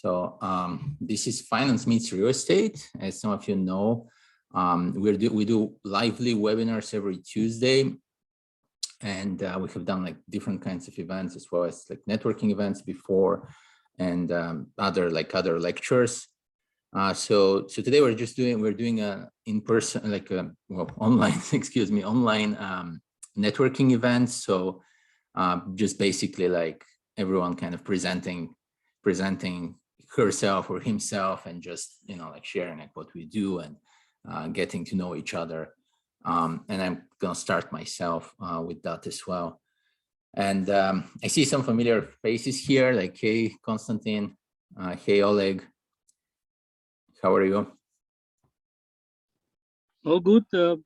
So this is Finance Meets Real Estate. As some of you know, we do lively webinars every Tuesday. And we have done like different kinds of events as well as like networking events before and other lectures. So today we're doing a in-person, like a, well, online, excuse me, online networking event. So just basically like everyone kind of presenting herself or himself and just, you know, like sharing like what we do and getting to know each other. And I'm gonna start myself with that as well. And I see some familiar faces here, like, hey, Konstantin, hey, Oleg. How are you? Oh, good. How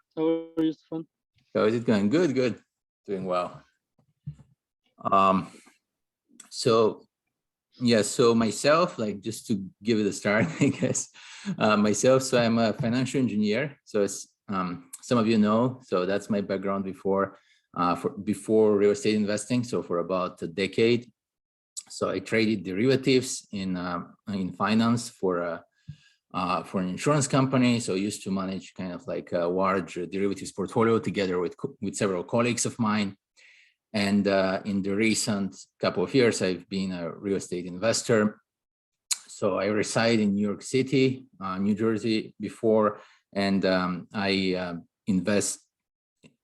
are you, Stefan? How is it going? Good, good. Doing well. So myself, like, just to give it a start, I guess, myself, so I'm a financial engineer. So as some of you know, so that's my background before real estate investing. So for about a decade. So I traded derivatives in finance for an insurance company. So I used to manage kind of like a large derivatives portfolio together with several colleagues of mine. And in the recent couple of years, I've been a real estate investor. So I reside in New York City, New Jersey before, and I invest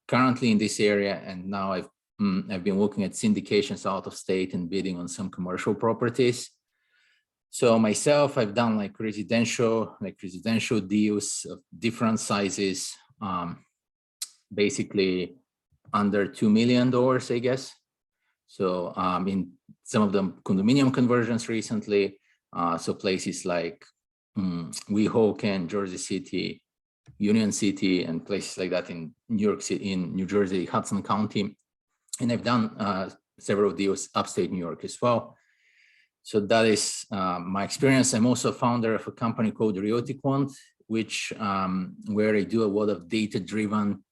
currently in this area. And now I've been looking at syndications out of state and bidding on some commercial properties. So myself, I've done like residential deals of different sizes, basically under $2 million, I guess. So in some of them condominium conversions recently. So places like Weehawken, Jersey City, Union City, and places like that in New York City, in New Jersey, Hudson County. And I've done several deals upstate New York as well. So that is my experience. I'm also founder of a company called RealtyQuant, which where I do a lot of data-driven,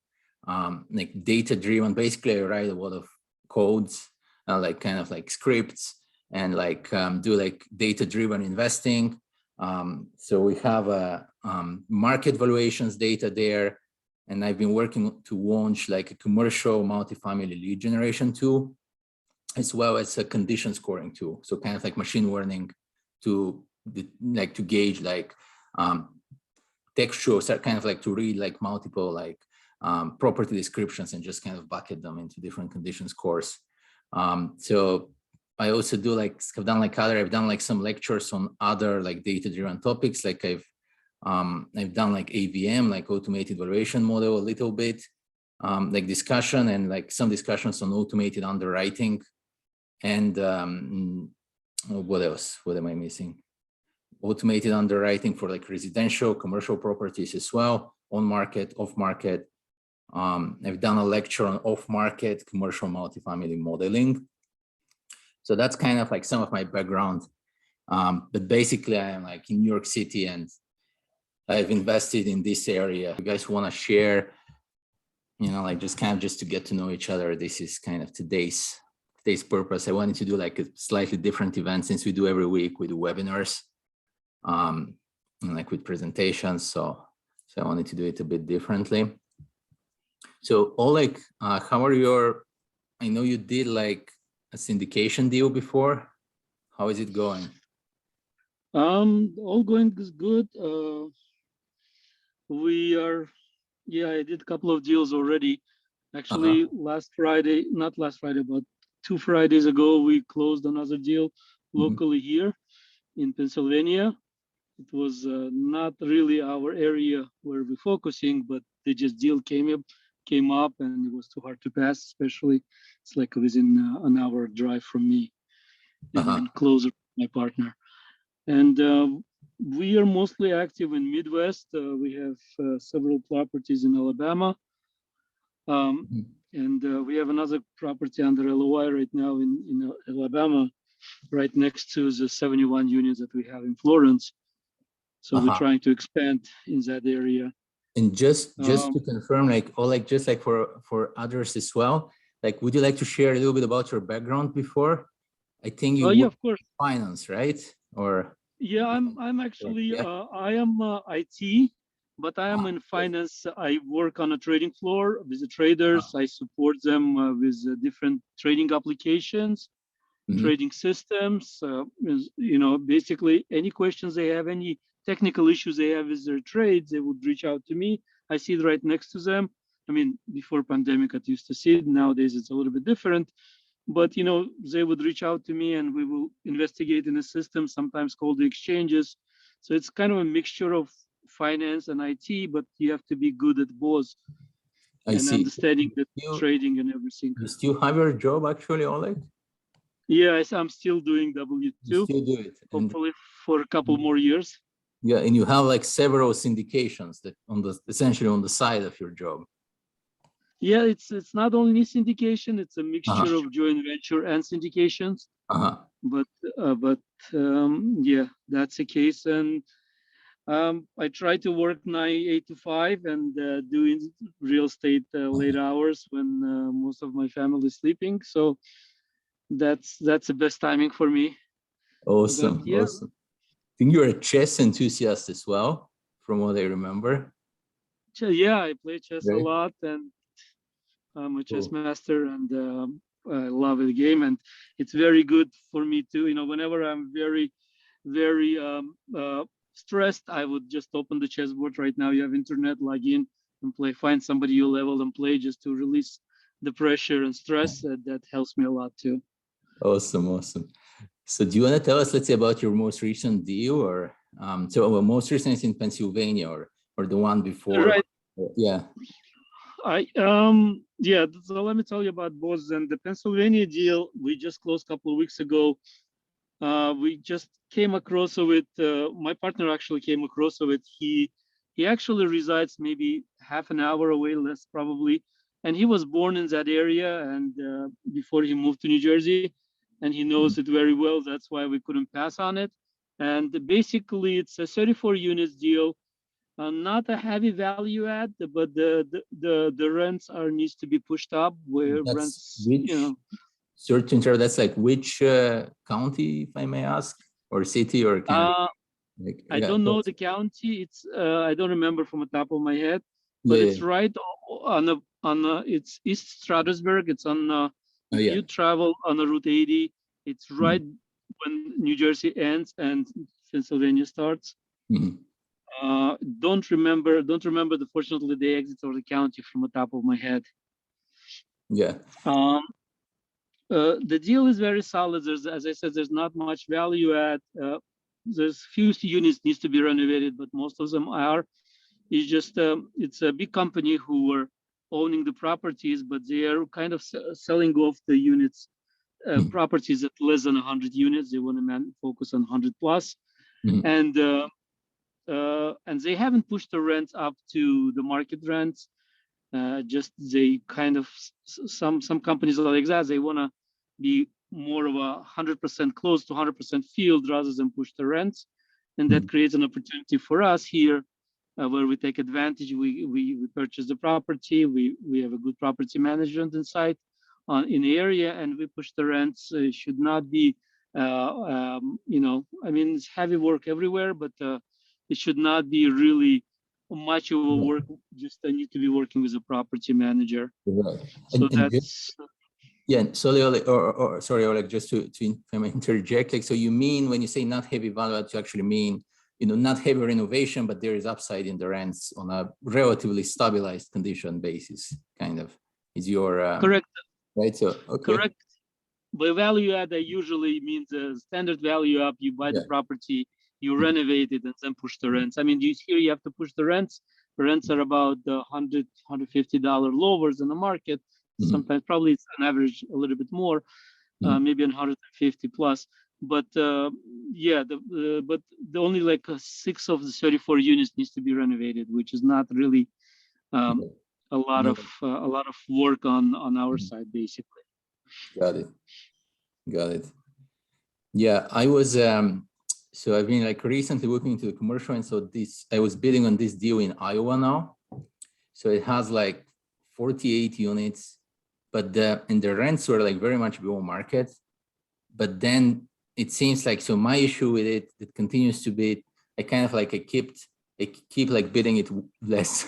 basically I write a lot of codes, like kind of like scripts, and like do like data-driven investing. So we have a market valuations data there, and I've been working to launch like a commercial multifamily lead generation tool, as well as a condition scoring tool. So kind of like machine learning to gauge like textual, kind of like to read like multiple like property descriptions and just kind of bucket them into different condition scores. So I also do like, I've done like some lectures on other like data-driven topics. Like I've done like AVM, like automated valuation model a little bit, like discussion and like some discussions on automated underwriting. And what else? What am I missing? Automated underwriting for like residential, commercial properties as well, on market, off market. I've done a lecture on off market commercial multifamily modeling. So that's kind of like some of my background. But basically I am like in New York City and I've invested in this area. If you guys want to share, you know, like just to get to know each other, this is kind of today's purpose. I wanted to do like a slightly different event since we do every week. We do webinars, and like with presentations. So I wanted to do it a bit differently. So Oleg, how are your? I know you did like a syndication deal before. How is it going? All going is good. I did a couple of deals already. Actually, last Friday, not last Friday, but 2 Fridays ago, we closed another deal locally here in Pennsylvania. It was not really our area where we're focusing, but the just deal came up and it was too hard to pass, especially it's like within an hour drive from me and closer to my partner. And we are mostly active in Midwest. We have several properties in Alabama. And we have another property under LOI right now in Alabama, right next to the 71 units that we have in Florence. So we're trying to expand in that area. And just to confirm, like, or like just like for others as well, like, would you like to share a little bit about your background before? I think you yeah, of course. finance, right? Or Yeah, I'm actually Yeah. I am IT, but I am Ah, in yes. finance. I work on a trading floor with the traders. I support them with different trading applications, Mhm. trading systems. Basically any questions they have, any technical issues they have with their trades, they would reach out to me. I sit right next to them. I mean, before pandemic, I used to sit. Nowadays, it's a little bit different. But they would reach out to me, and we will investigate in a system, sometimes called the exchanges. So it's kind of a mixture of finance and IT, but you have to be good at both I and see. understanding the You trading and everything. you still have your job actually, Oleg? Yes, I'm still doing You W2, still do it, and hopefully for a couple more years. yeah, and you have like several syndications that on the essentially on the side of your job. Yeah, it's not only syndication, it's a Uh-huh. mixture of joint venture and syndications. Uh-huh. But yeah, that's the case. And I try to work 8 to 5 and doing real estate late hours when most of my family is sleeping. So that's the best timing for me. But Awesome, yeah, awesome. I think you're a chess enthusiast as well, from what I remember. yeah, I play chess a Right? lot, and I'm a chess Cool. master, and I love the game, and it's very good for me too. Whenever I'm very, very stressed, I would just open the chessboard. Right now, you have internet, log in and play. Find somebody you level and play just to release the pressure and stress. That helps me a lot too. Awesome, awesome. So do you want to tell us, let's say, about your most recent deal, or most recent is in Pennsylvania, or the one before? Right. Yeah. Yeah. So let me tell you about both. And the Pennsylvania deal we just closed a couple of weeks ago. We just came across of it. My partner actually came across of it. He actually resides maybe half an hour away, less probably, and he was born in that area. And before he moved to New Jersey, and he knows it very well. That's why we couldn't pass on it. And basically, it's a 34 units deal. Not a heavy value add, but the rents are needs to be pushed up. Where That's rents, which certain term, that's like which county, if I may ask, or city, or kind of uh, like, I yeah. don't know the county. It's I don't remember from the top of my head, but Yeah, it's yeah. right on it's East Stroudsburg. It's on Oh, if yeah. you travel on the Route 80, it's Mhm. right when New Jersey ends and Pennsylvania starts. Mhm. Don't remember the fortunately the exit of the county from the top of my head. Yeah. Um, the deal is very solid. As I said, there's not much value add. There's few units needs to be renovated, but most of them are. It's just it's a big company who were owning the properties, but they are kind of selling off the units, Mhm. properties at less than 100 units. They want to focus on 100 plus, Mhm. and they haven't pushed the rents up to the market rents. Just they kind of some companies are like that. They want to be more of 100% close to 100% field rather than push the rents, and that Mhm. creates an opportunity for us here where we take advantage. We purchase the property. We have a good property management inside in the area, and we push the rents. It should not be, I mean, it's heavy work everywhere, but it should not be really much of a Yeah. work. Just I need to be working with a property manager. Right. So And just, that's yeah, sorry, Oleg, or sorry, Oleg, just if I may interject, like, so you mean when you say not heavy value add, you actually mean, not heavy renovation, but there is upside in the rents on a relatively stabilized condition basis, kind of, is your, correct. right? So, okay. Correct. By value add, that usually means a standard value up. You buy the Yeah. property, you renovate it, and then push the rents. I mean, here you have to push the rents. The rents are about $150 lower than the market. Mhm. Sometimes probably it's an average a little bit more, Mhm. maybe 150 plus. But yeah, but the only like 6 of the 34 units needs to be renovated, which is not really um, Yeah. a lot of work on our Mhm. side, basically. Got it. Got it. Yeah, I was so I've been like recently looking into the commercial, and so this I was bidding on this deal in Iowa now. So it has like 48 units, but the rents were like very much below market. But then it seems like, so my issue with it continues to be, I kind of like, I keep like bidding it less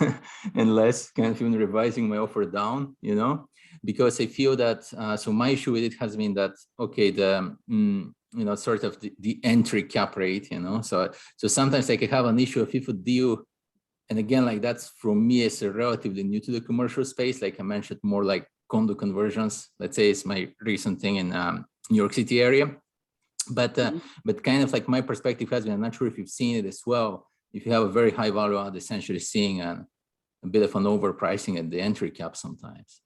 and less, kind of even revising my offer down, you know, because I feel that, so my issue with it has been that, okay, you know, sort of the entry cap rate, you know, so sometimes like I have an issue if a deal, and again, like that's for me as a relatively new to the commercial space, like I mentioned, more like condo conversions, let's say it's my recent thing in New York City area. But kind of like my perspective has been, I'm not sure if you've seen it as well, if you have a very high value add, essentially seeing a bit of an overpricing at the entry cap sometimes.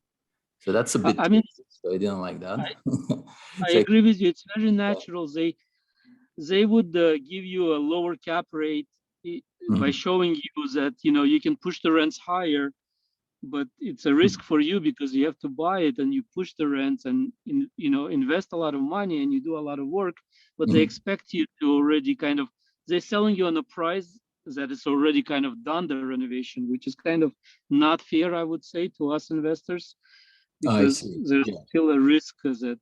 So that's a bit, I mean, so I didn't like that. I agree with you. It's very natural. They would give you a lower cap rate by showing you that, you know, you can push the rents higher, but it's a risk for you because you have to buy it and you push the rents and, you know, invest a lot of money and you do a lot of work, but they expect you to already kind of, they're selling you on a price that is already kind of done the renovation, which is kind of not fair, I would say, to us investors, because there's still a risk that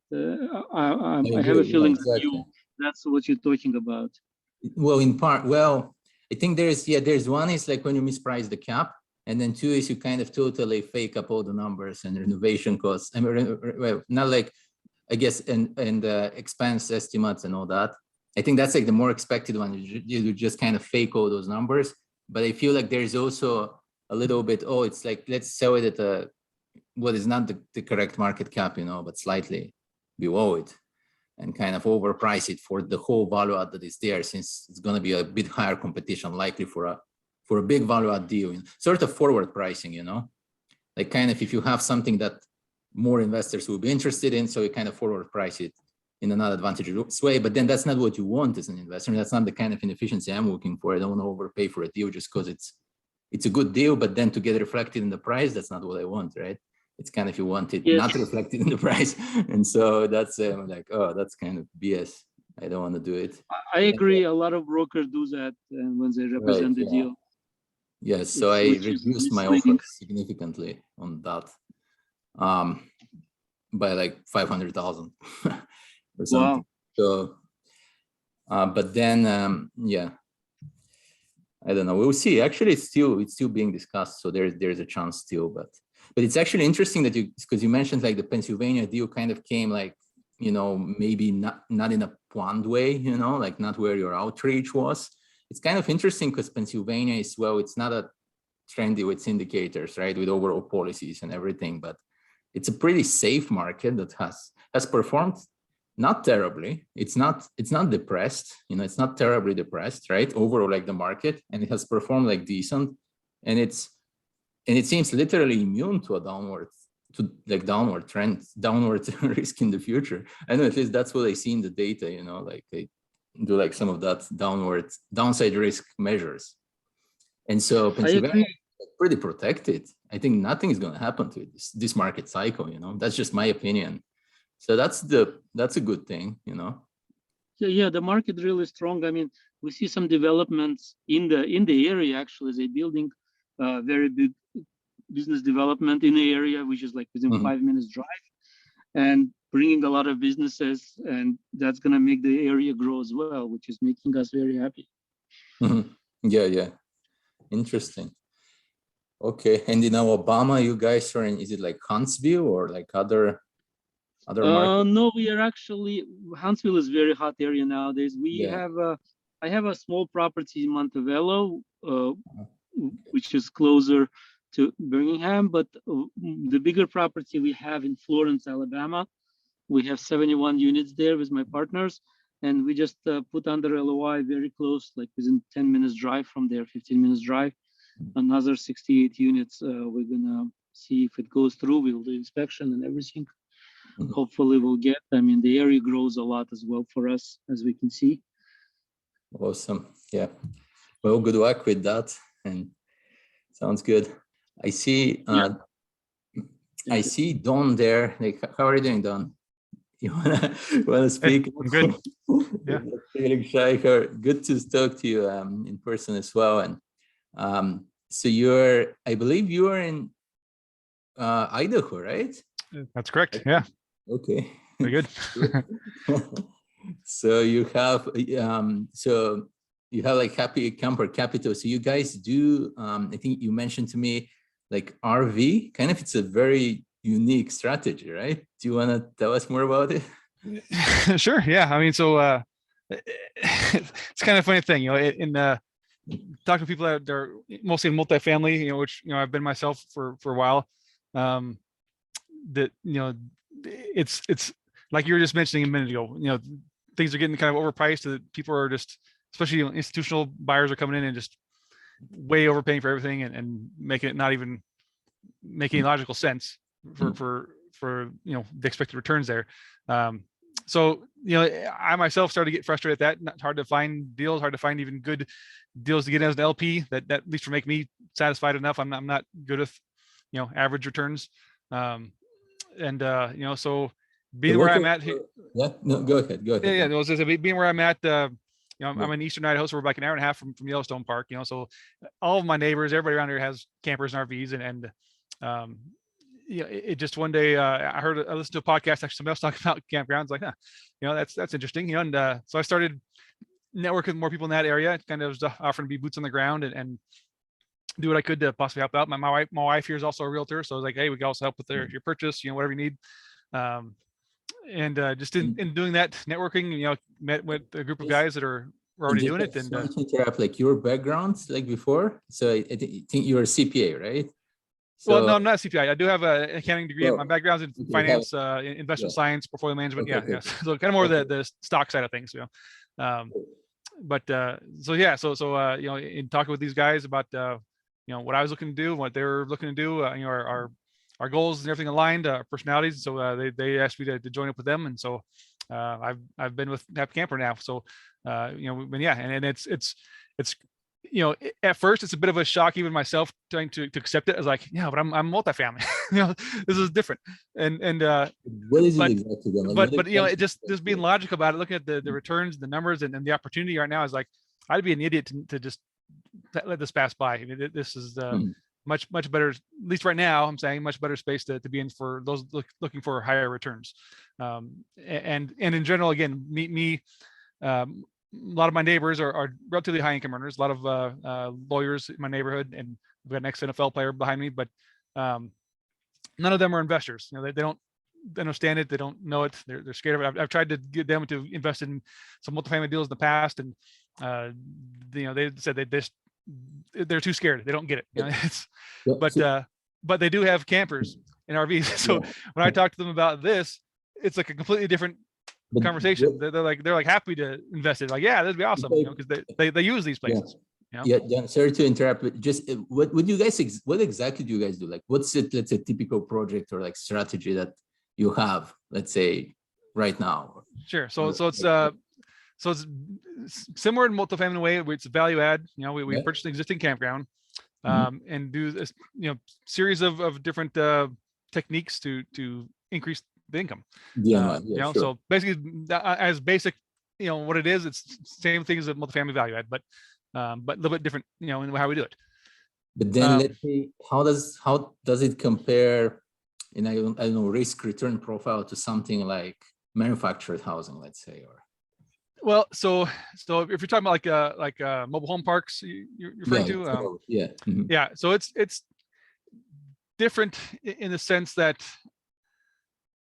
I have a feeling that that's what you're talking about. Well, in part, well, I think there's one is like when you misprice the cap, and then two is you kind of totally fake up all the numbers and renovation costs. I mean, well, not like, I guess, and expense estimates and all that. I think that's like the more expected one. You just kind of fake all those numbers. But I feel like there's also a little bit, oh, it's like, let's sell it at what is not the correct market cap, you know, but slightly below it, and kind of overprice it for the whole value add that is there, since it's going to be a bit higher competition likely for a big value add deal, sort of forward pricing, you know, like kind of if you have something that more investors will be interested in, so you kind of forward price it in an advantageous way. But then that's not what you want as an investor. That's not the kind of inefficiency I'm looking for. I don't want to overpay for a deal just because it's a good deal, but then to get reflected in the price, that's not what I want, right? It's kind of, you want it not reflected in the price. And so that's like, oh, that's kind of BS. I don't want to do it. I agree. A lot of brokers do that when they represent the deal. Yes, so I reduced my offer significantly on that, by like 500,000 or something. Wow. So, but then, yeah, I don't know. We'll see. Actually, it's still being discussed. So there's a chance still, but it's actually interesting that because you mentioned like the Pennsylvania deal kind of came like, you know, maybe not in a planned way, you know, like not where your outreach was. It's kind of interesting because Pennsylvania is, well, it's not a trendy with syndicators, right, with overall policies and everything, but it's a pretty safe market that has performed not terribly. It's not depressed, you know, it's not terribly depressed, right, overall, like the market, and it has performed like decent, and it seems literally immune to a downward trend, downward risk in the future. I know, at least that's what I see in the data, you know, like they do like some of that downside risk measures. And so Pennsylvania is pretty protected. I think nothing is going to happen to this market cycle, you know, that's just my opinion. So that's a good thing, you know. Yeah, the market really strong. I mean, we see some developments in the area. Actually, they're building very big business development in the area, which is like within 5 minutes drive, and bringing a lot of businesses, and that's going to make the area grow as well, which is making us very happy. Yeah, interesting. Okay, and in Alabama, you guys are in, is it like Huntsville or like other markets? No, we are actually, Huntsville is very hot area nowadays. I have a small property in Montevallo, which is closer to Birmingham, but the bigger property we have in Florence, Alabama, we have 71 units there with my partners, and we just put under LOI very close, like within 10 minutes drive from there, 15 minutes drive, another 68 units. We're gonna see if it goes through. We'll do inspection and everything. Hopefully we'll get, I mean, the area grows a lot as well for us, as we can see. Awesome. Yeah. Well, good luck with that. And sounds good. I see, I see Don there. Like, how are you doing, Don? You wanna speak? Hey, I'm good. Yeah. Feeling shy. Good to talk to you in person as well. And so I believe you are in Idaho, right? That's correct. Yeah. Okay. Very good. So you have like Happy Camper Capital. So you guys do, I think you mentioned to me like RV, kind of, it's a very unique strategy, right? Do you want to tell us more about it? Sure. Yeah. I mean, so it's kind of a funny thing, talking to people that are mostly in multifamily, which, I've been myself for a while. That, it's like you were just mentioning a minute ago, things are getting kind of overpriced, that people are just, especially institutional buyers, are coming in and just way overpaying for everything, and making it not even making logical sense for the expected returns there. So I myself started to get frustrated at that. Hard to find deals, hard to find even good deals to get as an LP that at least will make me satisfied enough. I'm not good with average returns. So being where I'm at here. Yeah, no, go ahead. Yeah, being where I'm at, I'm in Eastern Idaho, so we're like an hour and a half from Yellowstone Park. So all of my neighbors, everybody around here has campers and RVs, and it just one day I listened to a podcast, actually somebody else talking about campgrounds, like, that's interesting, and so I started networking with more people in that area, kind of offering to be boots on the ground and do what I could to possibly help out. My wife here is also a realtor, so I was like, hey, we can also help with your purchase, whatever you need. Just in doing that networking, met with a group of guys that are already doing it. And to interrupt, like your background, like before. So I think you're a CPA, right? So, well, no, I'm not a CPA. I do have an accounting degree. My background's in finance, investment science, portfolio management. Okay. So kind of more the stock side of things. In talking with these guys about what I was looking to do, what they were looking to do, our goals and everything aligned, our personalities. So they asked me to join up with them, and so I've been with Happy Camper now. So and it's at first it's a bit of a shock, even myself trying to accept it as like, but I'm multifamily. This is different. And what is it exactly then? Like, but it just being logical about it, looking at the returns, the numbers, and the opportunity right now is like, I'd be an idiot to just let this pass by. I mean, this is much better, at least right now, I'm saying much better space to be in for those looking for higher returns. And in general, again, me a lot of my neighbors are relatively high income earners, a lot of lawyers in my neighborhood, and we've got an ex-NFL player behind me, but none of them are investors. They don't understand it. They don't know it. They're scared of it. I've tried to get them to invest in some multifamily deals in the past, and they said they're too scared. They don't get it. But they do have campers and RVs. So when I talk to them about this, it's like a completely different conversation. They're like happy to invest it. Like, yeah, that'd be awesome, because they use these places. Yeah, sorry to interrupt, but just what exactly do you guys do? Like, what's it? Let's say typical project or like strategy that you have, let's say, right now. Sure. So it's similar in multifamily way, where it's a value add. We purchase an existing campground, and do this, series of different techniques to increase the income. Sure. So basically, as basic, what it is, it's same thing as a multifamily value add, but a little bit different, in how we do it. But then let's see, how does it compare in I don't know, risk return profile to something like manufactured housing, let's say, or well, so if you're talking about like mobile home parks, you're referring to, so it's different in the sense that,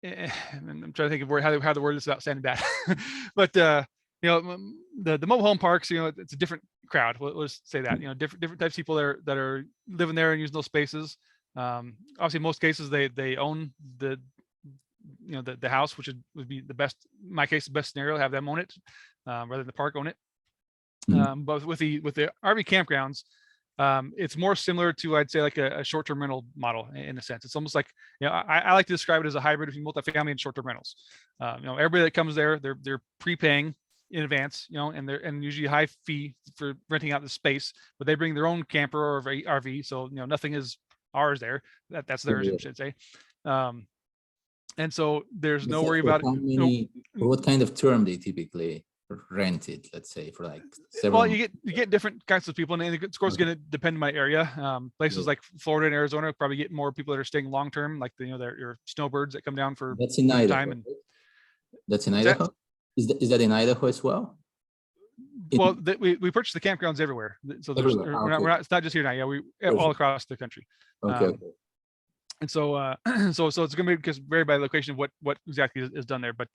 and I'm trying to think of how the word is without sounding bad, but the mobile home parks, it's a different crowd. Let's say that, different types of people that are living there and using those spaces. Obviously, in most cases they own the house, which would be the best, in my case, the best scenario, have them own it, rather than the park own it. But with the RV campgrounds, it's more similar to, I'd say, like a short-term rental model in a sense. It's almost like, I like to describe it as a hybrid between multifamily and short-term rentals. Everybody that comes there, they're prepaying in advance, and usually a high fee for renting out the space, but they bring their own camper or RV, so nothing is ours there. That's theirs, I should say. And so there's no worry about it. What kind of term they typically rent it, let's say, for like several. Well, you get different kinds of people, and of course, going to depend on my area. Places like Florida and Arizona probably get more people that are staying long term, like your snowbirds that come down for that's in Idaho. time. And that's in Idaho. Is that in Idaho as well? Well, we purchase the campgrounds everywhere. So there's, Everywhere. we're not, it's not just here now. Yeah, we all across the country. Okay. And so, so it's going to be just vary by location of what exactly is done there. But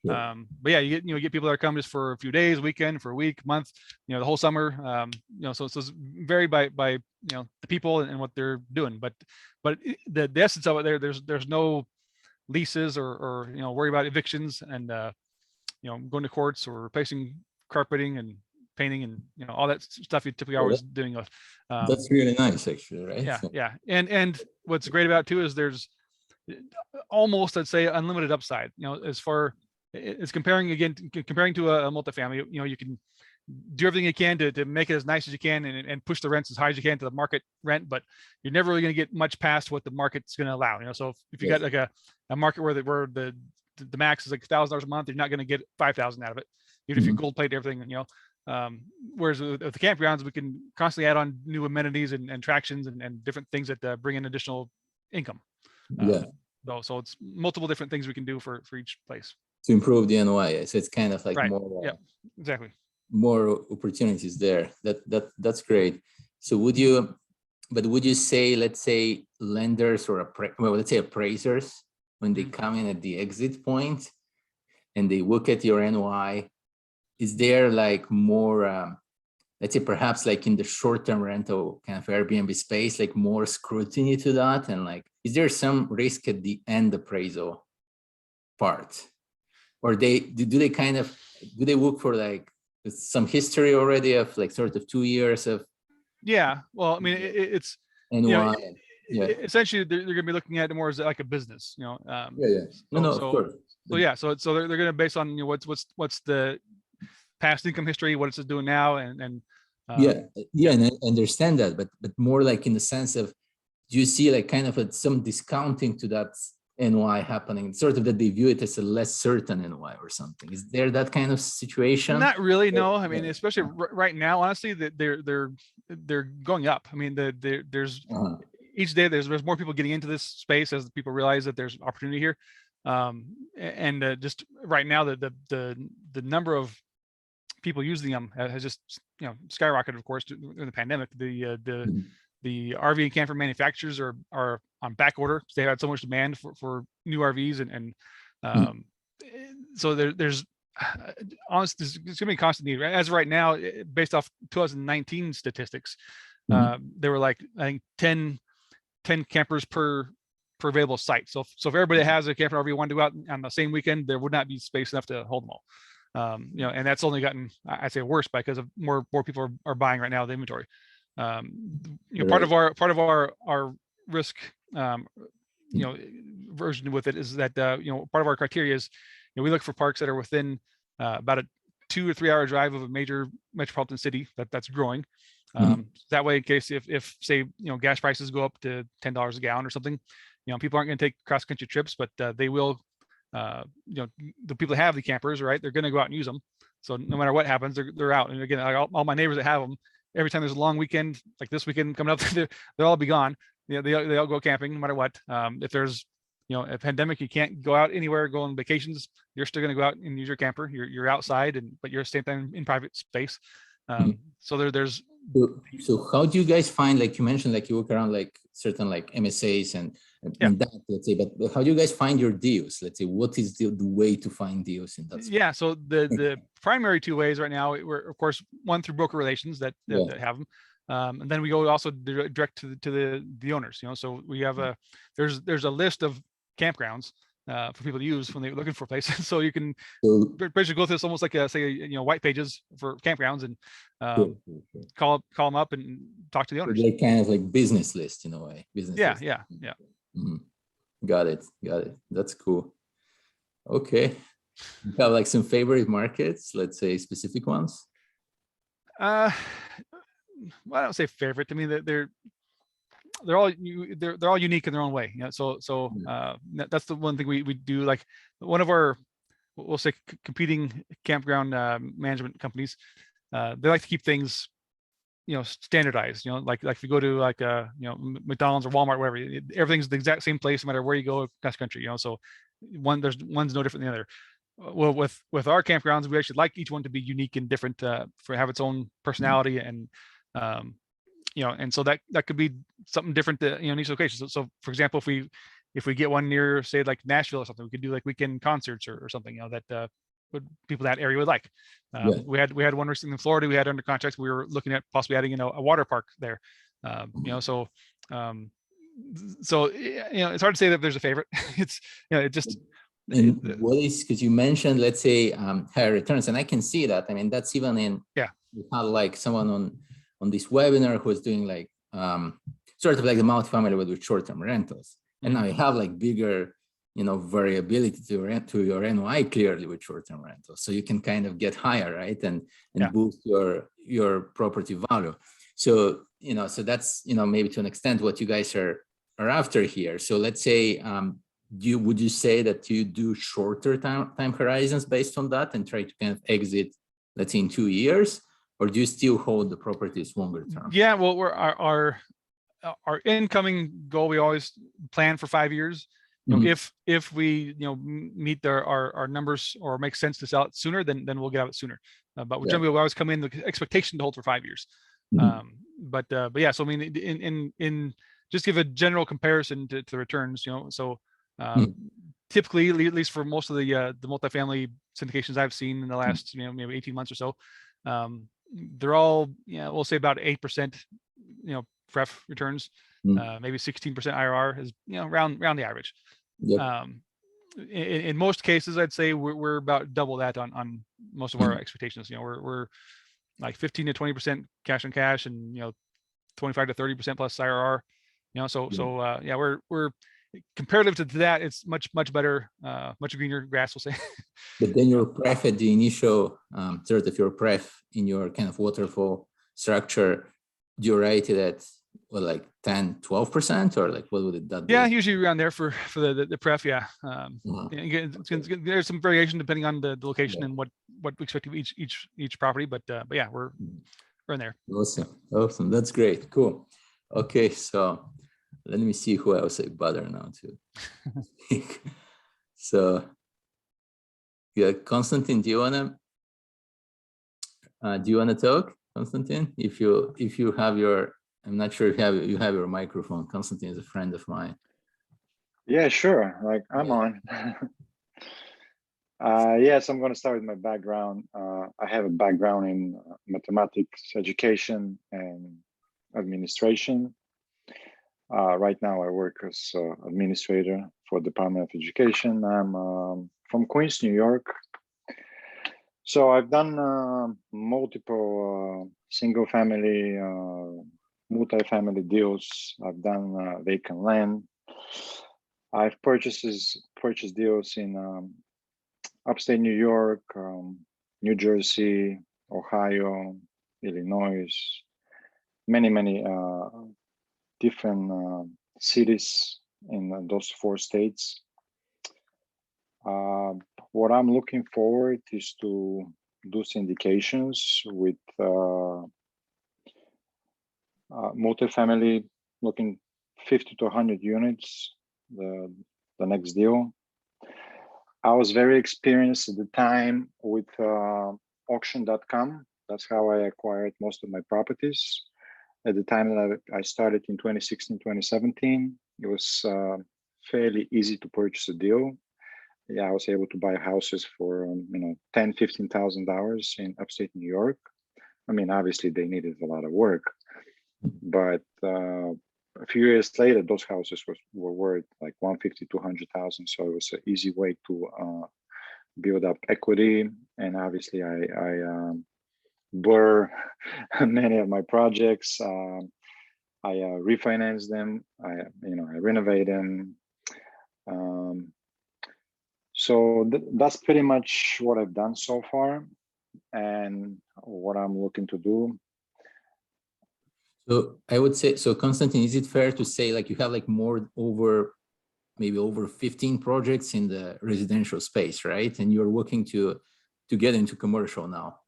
yeah, you get people that are coming just for a few days, weekend, for a week, month, the whole summer. So it's vary by the people and what they're doing. But the essence of it there's no leases or worry about evictions and going to courts or replacing carpeting and painting and all that stuff you typically always doing with. That's really nice, actually, right? Yeah, yeah. And what's great about it too is there's almost, I'd say, unlimited upside. As far as comparing to a multifamily, you can do everything you can to make it as nice as you can and push the rents as high as you can to the market rent, but you're never really going to get much past what the market's going to allow. So if you got like a market where the max is like $1,000 a month, you're not going to get 5,000 out of it, even if you gold plate everything. Whereas with the campgrounds, we can constantly add on new amenities and attractions and different things that bring in additional income. So it's multiple different things we can do for each place to improve the NOI. So it's kind of like more. Yeah, exactly. More opportunities there. That's great. So would you say, let's say lenders or let's say appraisers, when they come in at the exit point and they look at your NOI, is there like more, let's say perhaps like in the short-term rental kind of Airbnb space, like more scrutiny to that? And like, is there some risk at the end appraisal part? Or do they look for like some history already of like sort of 2 years of? Yeah, well, I mean, it's NOI. Essentially they're going to be looking at it more as like a business, of course. So they're going to base on what's the past income history, what it's doing now, and and I understand that, but more like in the sense of, do you see like kind of some discounting to that NOI happening, sort of that they view it as a less certain NOI or something? Is there that kind of situation? Not really, no. I mean, especially right now, honestly, they're going up. I mean, there's each day there's more people getting into this space as people realize that there's opportunity here, and just right now the number of people using them has just skyrocketed, of course, during the pandemic. The RV and camper manufacturers are on back order because they had so much demand for new RVs and so there's honestly, it's gonna be a constant need. As of right now, based off 2019 statistics, there were like, I think 10 campers per available site. So if everybody has a camper RV wanted to go out on the same weekend, there would not be space enough to hold them all. And that's only gotten, I'd say, worse because of more people are buying right now the inventory. Part of our risk, version with it is that part of our criteria is we look for parks that are within about a 2 or 3 hour drive of a major metropolitan city that's growing. That way, in case if say gas prices go up to $10 a gallon or something, people aren't going to take cross country trips, but they will. The people that have the campers, right? They're going to go out and use them. So no matter what happens, they're out. And again, all my neighbors that have them, every time there's a long weekend, like this weekend coming up, they'll all be gone. They all go camping no matter what. If there's a pandemic, you can't go out anywhere, go on vacations. You're still going to go out and use your camper. You're outside, but you're same time in private space. So there's. So how do you guys find, like you mentioned, like you look around like certain like MSAs and that, let's say, but how do you guys find your deals? Let's say, what is the way to find deals in that space? Yeah, so the primary two ways right now, we're of course one through broker relations that have them. And then we go also direct to the owners, so we have there's a list of campgrounds for people to use when they're looking for places. So you can basically go through this almost like white pages for campgrounds and call them up and talk to the owners. They're kind of like business list in a way. Business list. Yeah. Got it. That's cool. Okay. You have like some favorite markets, let's say specific ones? Well, I don't say favorite. I mean, they're all unique in their own way. So that's the one thing we do. Like one of our, we'll say, competing campground management companies, they like to keep things standardized. Like if you go to like McDonald's or Walmart, wherever, everything's the exact same place no matter where you go across country. So one's no different than the other. well, with our campgrounds, we actually like each one to be unique and different, for have its own personality, and and so that could be something different to, in each location. So for example, if we get one near, say, like Nashville or something, we could do like weekend concerts or something, that would people in that area would like. Yeah. We had one recently in Florida. We had under contract. We were looking at possibly adding, a water park there. So it's hard to say that there's a favorite. It's, it just. And what is, because you mentioned, let's say, higher returns, and I can see that. I mean, that's even in, we had like someone on this webinar who was doing like sort of like the multifamily with short-term rentals, and now you have like bigger, variability to your NOI clearly with short-term rentals, so you can kind of get higher, right, and boost your property value. So so that's maybe to an extent what you guys are after here. So let's say, would you say that you do shorter time horizons based on that and try to kind of exit, let's say, in 2 years, or do you still hold the properties longer term? Yeah, well, our incoming goal, we always plan for 5 years. If we meet our numbers or make sense to sell it sooner, then we'll get out it sooner. But generally we always come in the expectation to hold for 5 years. But yeah, so I mean, in just give a general comparison to the returns, so. Typically, at least for most of the multifamily syndications I've seen in the last maybe 18 months or so, they're all we'll say about 8% pref returns, maybe 16% IRR is around the average. In most cases, I'd say we're about double that on most of our expectations. We're like 15 to 20% cash on cash, and 25 to 30% plus IRR. Yeah, we're comparative to that, it's much better, much greener grass, we'll say. But then your pref at the initial sort of your pref in your kind of waterfall structure, do you rate it at like 10-12%, or like what would that be? Yeah, usually around there for the pref. Yeah. Again, there's some variation depending on the location and what we expect of each property, but yeah, we're in there. Awesome, that's great. Cool. Okay, so let me see who else I bother now to speak. So yeah, Konstantin, do you wanna talk, Konstantin? If you have your, I'm not sure if you have your microphone. Konstantin is a friend of mine. Yeah, sure. Like I'm on. Yes, I'm going to start with my background. I have a background in mathematics education and administration. Right now I work as administrator for Department of Education. I'm from Queens, New York. So I've done multiple single family, multi-family deals. I've done vacant land. I've purchased deals in upstate New York, New Jersey, Ohio, Illinois, many different cities in those 4 states. What I'm looking forward is to do syndications with multifamily, looking 50 to 100 units, the next deal. I was very experienced at the time with auction.com. That's how I acquired most of my properties. At the time that I started in 2016, 2017, it was fairly easy to purchase a deal. Yeah, I was able to buy houses for $10,000, $15,000 in upstate New York. I mean, obviously they needed a lot of work, but a few years later, those houses were worth like $150,000, $200,000. So it was an easy way to build up equity. And obviously, I blur many of my projects. I refinance them. I renovate them. So that's pretty much what I've done so far, and what I'm looking to do. So I would say, so Konstantin, is it fair to say like you have like maybe over 15 projects in the residential space, right? And you're looking to get into commercial now?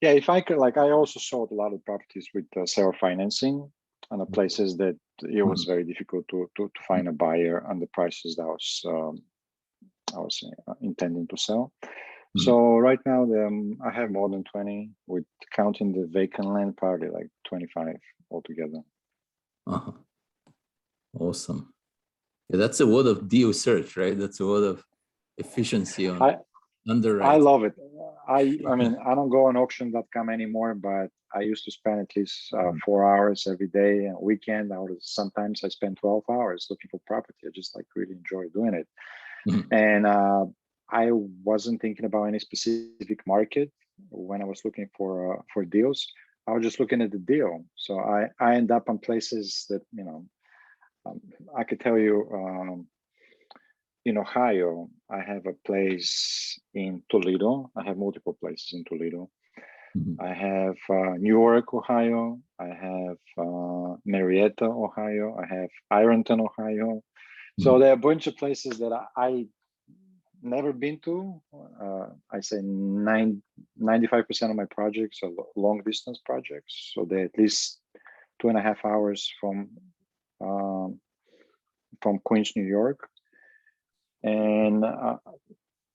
Yeah, if I could, like I also sold a lot of properties with self-financing on the places that it was very difficult to find a buyer on the prices that I was I was intending to sell. So right now, I have more than 20, with counting the vacant land, probably like 25 altogether. Awesome. Yeah, that's a word of deal search, right? That's a word of efficiency on underwriting. I love it. I mean, I don't go on auction.com anymore, but I used to spend at least 4 hours every day and weekend. Sometimes I spend 12 hours looking for property. I just like really enjoy doing it. And I wasn't thinking about any specific market when I was looking for deals. I was just looking at the deal. So I end up on places that, you know, I could tell you, in Ohio, I have a place in Toledo. I have multiple places in Toledo. I have New York, Ohio. I have Marietta, Ohio. I have Ironton, Ohio. So there are a bunch of places that I never been to. I say 95% of my projects are long distance projects. So they're at least 2.5 hours from Queens, New York. And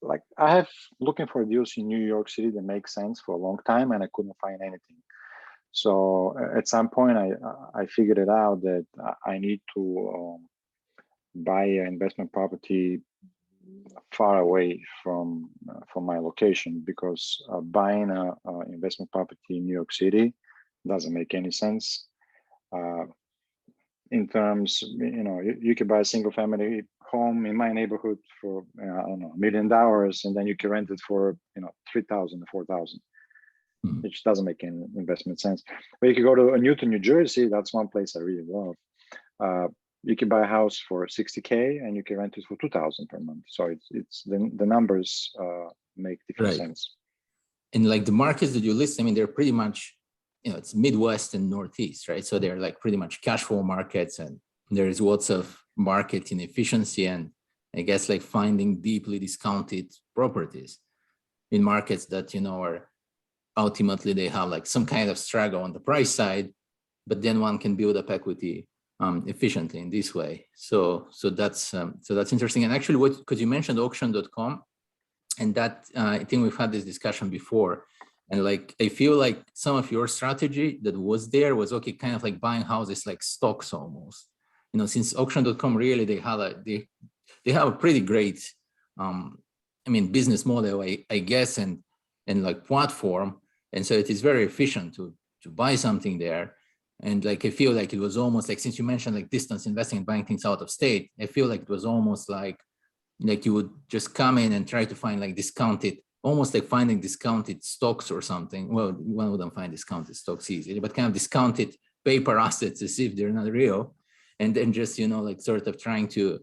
like I have looking for deals in New York City that make sense for a long time, and I couldn't find anything. So at some point, I figured it out that I need to buy an investment property far away from my location, because buying a investment property in New York City doesn't make any sense. In terms, you know, you could buy a single family home in my neighborhood for I don't know, $1 million, and then you can rent it for, you know, 3,000 or 4,000, which doesn't make any investment sense. But you could go to Newton, New Jersey. That's one place I really love. You can buy a house for $60K and you can rent it for $2,000 per month. So it's the numbers make different sense. And like the markets that you list, I mean, they're pretty much, you know, it's Midwest and Northeast, right? So they're like pretty much cash flow markets, and there's lots of market inefficiency, and I guess like finding deeply discounted properties in markets that, you know, are ultimately they have like some kind of struggle on the price side, but then one can build up equity efficiently in this way. So that's interesting. And actually, because you mentioned auction.com, and that I think we've had this discussion before. And like, I feel like some of your strategy that was there was okay, kind of like buying houses like stocks almost. You know, since auction.com really they have a pretty great, I mean, business model, I guess, and like platform. And so it is very efficient to buy something there. And like, I feel like it was almost like, since you mentioned like distance investing and buying things out of state, I feel like it was almost like you would just come in and try to find like discounted, almost like finding discounted stocks or something. Well, one wouldn't find discounted stocks easily, but kind of discounted paper assets as if they're not real. And then just, you know, like sort of trying to,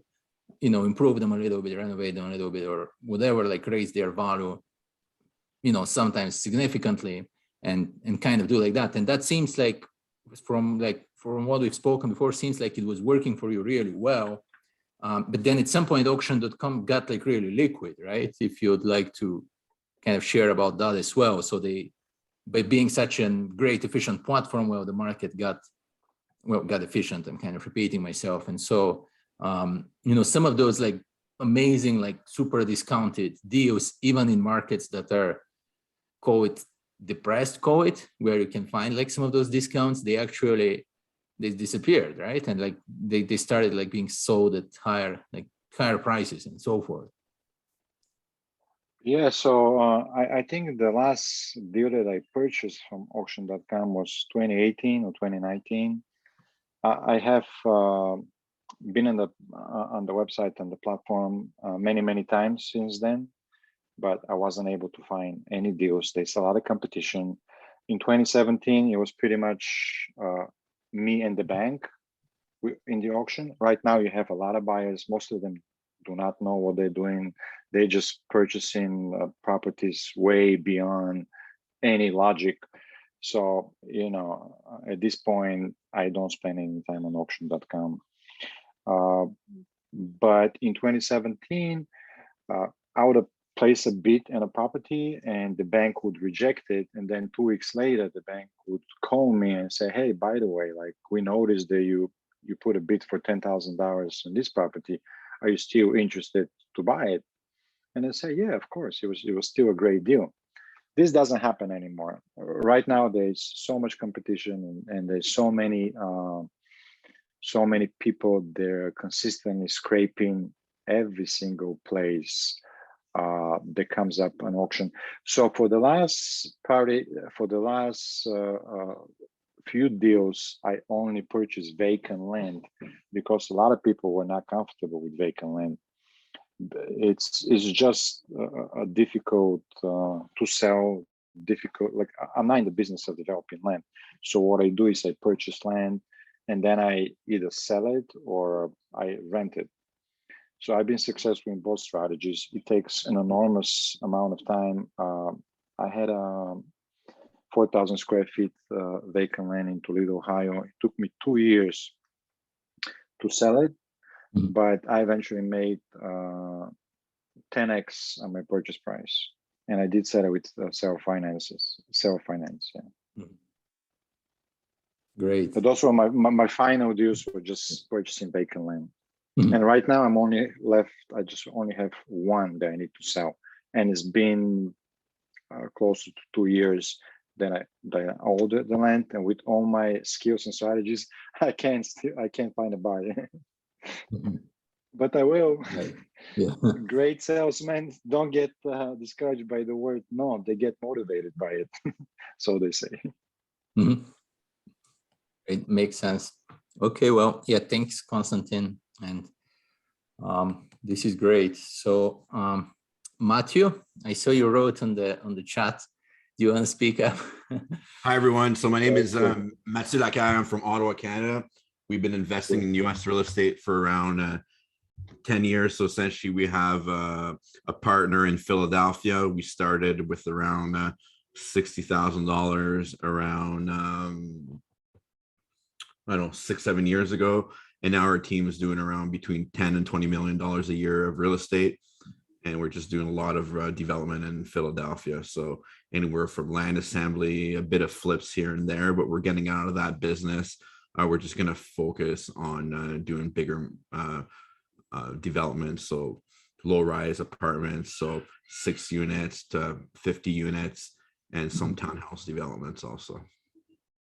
you know, improve them a little bit, renovate them a little bit, or whatever, like raise their value, you know, sometimes significantly, and kind of do like that. And that seems like from what we've spoken before, seems like it was working for you really well. But then at some point, auction.com got like really liquid, right? If you'd like to kind of share about that as well. So by being such a great, efficient platform, well, the market got efficient. I'm kind of repeating myself. And so, you know, some of those like amazing, like super discounted deals, even in markets that are, call it depressed, where you can find like some of those discounts, they disappeared, right? And like they started like being sold at higher prices and so forth. Yeah, so I think the last deal that I purchased from auction.com was 2018 or 2019. I have been on the website and the platform many times since then, but I wasn't able to find any deals. There's a lot of competition. In 2017, it was pretty much me and the bank in the auction. Right now, you have a lot of buyers. Most of them do not know what they're doing. They're just purchasing properties way beyond any logic. So, you know, at this point, I don't spend any time on auction.com. But in 2017, I would have placed a bid on a property and the bank would reject it. And then 2 weeks later, the bank would call me and say, hey, by the way, like we noticed that you put a bid for $10,000 on this property. Are you still interested to buy it? And I say, yeah, of course, it was still a great deal. This doesn't happen anymore. Right now, there's so much competition, and there's so many people there consistently scraping every single place that comes up an auction. So for the last few deals, I only purchased vacant land because a lot of people were not comfortable with vacant land. It's just a difficult to sell. Difficult. Like, I'm not in the business of developing land. So what I do is I purchase land, and then I either sell it or I rent it. So I've been successful in both strategies. It takes an enormous amount of time. I had 4,000 square feet vacant land in Toledo, Ohio. It took me 2 years to sell it, but I eventually made 10x on my purchase price. And I did sell it with self-finance. Yeah. Great. But also my final deals were just purchasing vacant land. And right now I'm only left, I just only have one that I need to sell. And it's been close to 2 years that I owned the land, and with all my skills and strategies, I can't find a buyer. But I will. Right. Yeah. Great salesmen don't get discouraged by the word no, they get motivated by it. So they say. It makes sense. Okay, well, yeah, thanks, Konstantin. And this is great. So Matthew, I saw you wrote on the chat. Do you want to speak up? Hi, everyone. So my name is Mathieu Lacaille. I'm from Ottawa, Canada. We've been investing in US real estate for around 10 years. So essentially we have a partner in Philadelphia. We started with around $60,000 around, I don't know, 6-7 years ago. And now our team is doing around between 10 and $20 million a year of real estate. And we're just doing a lot of development in Philadelphia. So anywhere from land assembly, a bit of flips here and there, but we're getting out of that business. We're just going to focus on doing bigger development. So low-rise apartments, so 6 units to 50 units, and some townhouse developments also.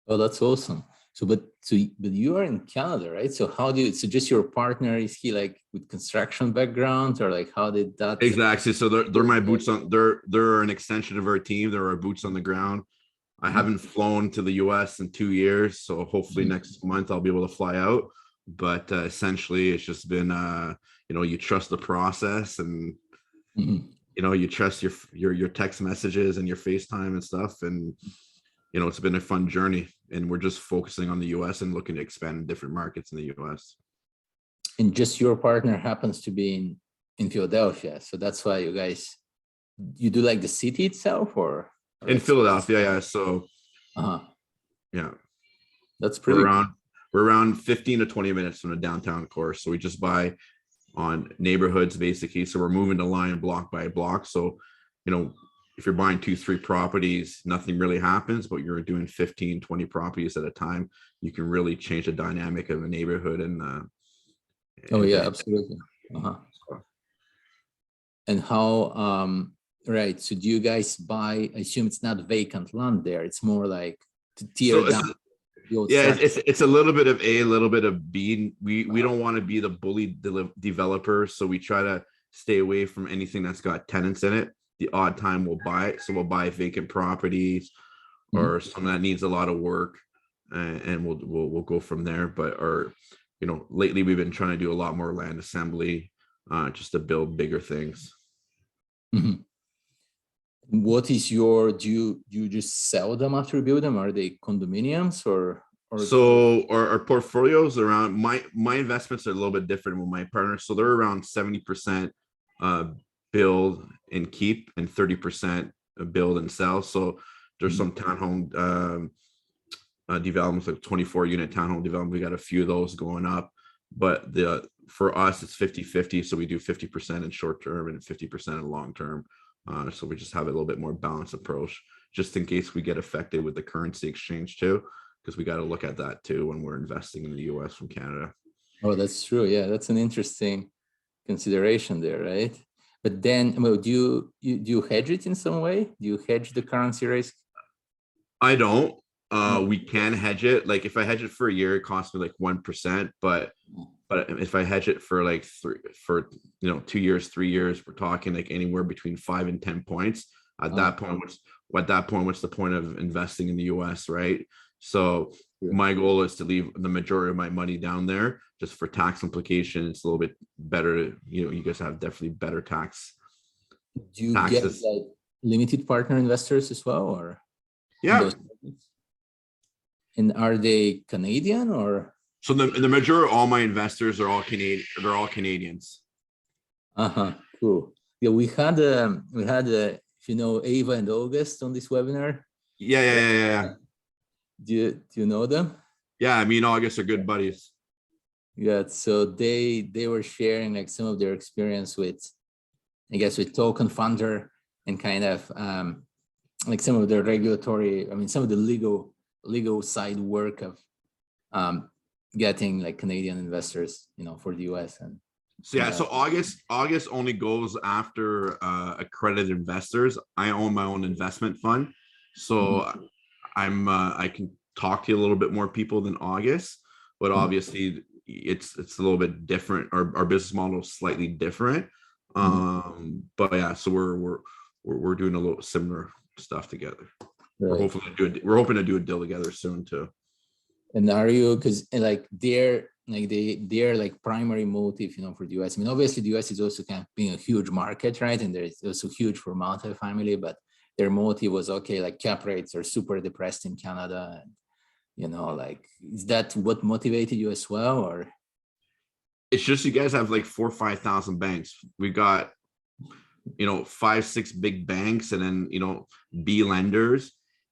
Oh, that's awesome. But you are in Canada, right? So how do you, so just your partner, is he like with construction background, or like how did that? Exactly. So they're my boots on, they're an extension of our team. They're our boots on the ground. I haven't flown to the US in 2 years. So hopefully next month I'll be able to fly out. But essentially it's just been, you trust the process, and, you trust your text messages and your FaceTime and stuff. And, it's been a fun journey, and we're just focusing on the US and looking to expand in different markets in the US. And just your partner happens to be in Philadelphia. So that's why you do like the city itself, or in Philadelphia. Yeah. So, yeah, that's pretty. We're around 15 to 20 minutes from the downtown core. So we just buy on neighborhoods basically. So we're moving the line block by block. So, if you're buying 2-3 properties, nothing really happens, but you're doing 15, 20 properties at a time, you can really change the dynamic of a neighborhood. And oh yeah, absolutely. And how, right, so do you guys buy, I assume it's not vacant land there, it's more like to tear down the old structure. It's a little bit of A, a little bit of B. We don't want to be the bully developer, so we try to stay away from anything that's got tenants in it. The odd time we'll buy it, so we'll buy vacant properties or some that needs a lot of work, and we'll go from there. But lately we've been trying to do a lot more land assembly, just to build bigger things. What is your, do you just sell them after you build them? Are they condominiums or? So our portfolios around, my investments are a little bit different with my partners. So they're around 70% build and keep, and 30% build and sell. So there's some townhome developments, like 24 unit townhome development. We got a few of those going up, but for us it's 50-50. So we do 50% in short term and 50% in long term. So we just have a little bit more balanced approach, just in case we get affected with the currency exchange too, because we got to look at that too when we're investing in the US from Canada. Oh, that's true. Yeah, that's an interesting consideration there, right? But then, well, do you hedge it in some way? Do you hedge the currency risk? I don't. No. We can hedge it. Like if I hedge it for a year, it costs me like 1%. But if I hedge it for like 2 years, 3 years, we're talking like anywhere between 5 and 10 points. At that point, what's the point of investing in the US, right? So my goal is to leave the majority of my money down there just for tax implications. It's a little bit better. You guys have definitely better taxes. Do you get like limited partner investors as well, or? Yeah. And are they Canadian or? So the majority of all my investors are all Canadian. They're all Canadians. Cool. Yeah, we had Ava and August on this webinar. Yeah. Do you know them? Yeah, me and August are good buddies. Yeah, so they were sharing like some of their experience with, I guess, with Token Funder and kind of like some of the regulatory, some of the legal side work of getting like Canadian investors, for the US. And so August only goes after accredited investors. I own my own investment fund, so I can talk to you a little bit more people than August, but obviously it's a little bit different. Our business model is slightly different. But yeah, so we're doing a little similar stuff together. Right. We're hoping to do a deal together soon too. And are you, because like their like primary motive, for the US, obviously the US is also kind of being a huge market, right? And it's also huge for multifamily, but their motive was, okay, like cap rates are super depressed in Canada. And, like, is that what motivated you as well, or? It's just, you guys have like 4,000 or 5,000 banks. We got, 5-6 big banks, and then, B lenders.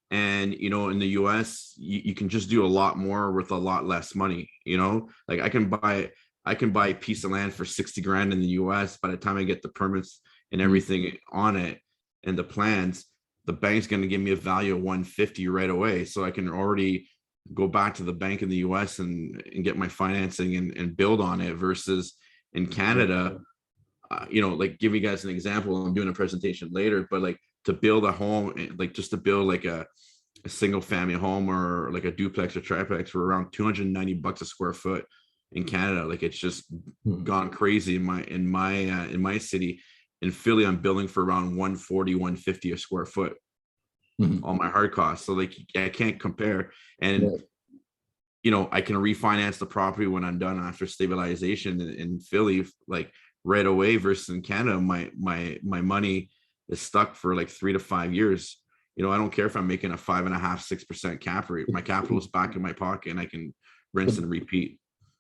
And, in the US, you can just do a lot more with a lot less money, like I can buy a piece of land for 60 grand in the US. By the time I get the permits and everything on it and the plans, the bank's going to give me a value of 150 right away. So I can already go back to the bank in the US and get my financing and build on it, versus in Canada, like give you guys an example. I'm doing a presentation later, but like to build a home, like just to build like a single family home or like a duplex or triplex for around $290 a square foot in Canada. Like it's just gone crazy in my city. In Philly, I'm building for around 140, 150 a square foot. All my hard costs. So like I can't compare. And I can refinance the property when I'm done after stabilization in Philly, like right away, versus in Canada, my money is stuck for like 3 to 5 years. I don't care if I'm making a 5.5%, 6% cap rate. My capital is back in my pocket and I can rinse and repeat.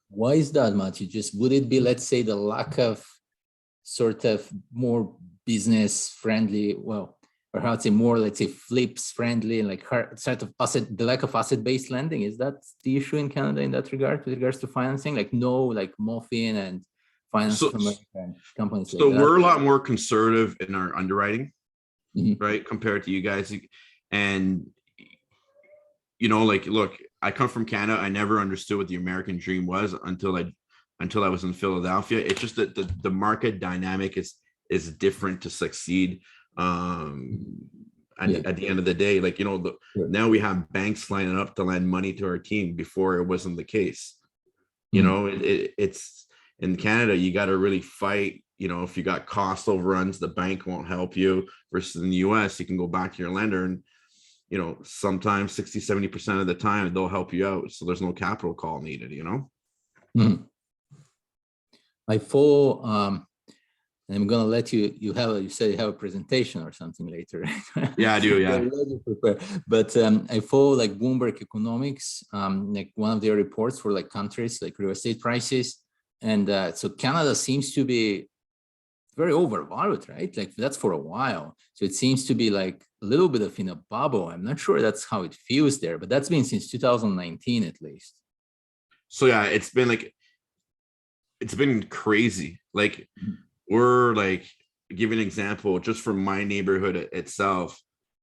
Why is that, Matthew? Would it be, let's say, the lack of sort of more business friendly, or how to say more, let's say, flips friendly, and like sort of the lack of asset-based lending? Is that the issue in Canada in that regard, with regards to financing? Like no, like MOFIN and Finance of America and companies like that. So we're a lot more conservative in our underwriting, right, compared to you guys. And like, look, I come from Canada. I never understood what the American dream was until I was in Philadelphia. It's just that the market dynamic is different to succeed. At the end of the day, like, now we have banks lining up to lend money to our team. Before it wasn't the case. It's in Canada, you got to really fight. If you got cost overruns, the bank won't help you, versus in the US, you can go back to your lender and, sometimes 60-70% of the time they'll help you out. So there's no capital call needed, I follow, and I'm going to let you said you have a presentation or something later. Yeah, I do. Yeah. But I follow like Bloomberg Economics, like one of their reports for like countries, like real estate prices. And so Canada seems to be very overvalued, right? Like that's for a while. So it seems to be like a little bit of in a bubble. I'm not sure that's how it feels there, but that's been since 2019 at least. So yeah, it's been crazy. Like we're like, give an example, just from my neighborhood itself,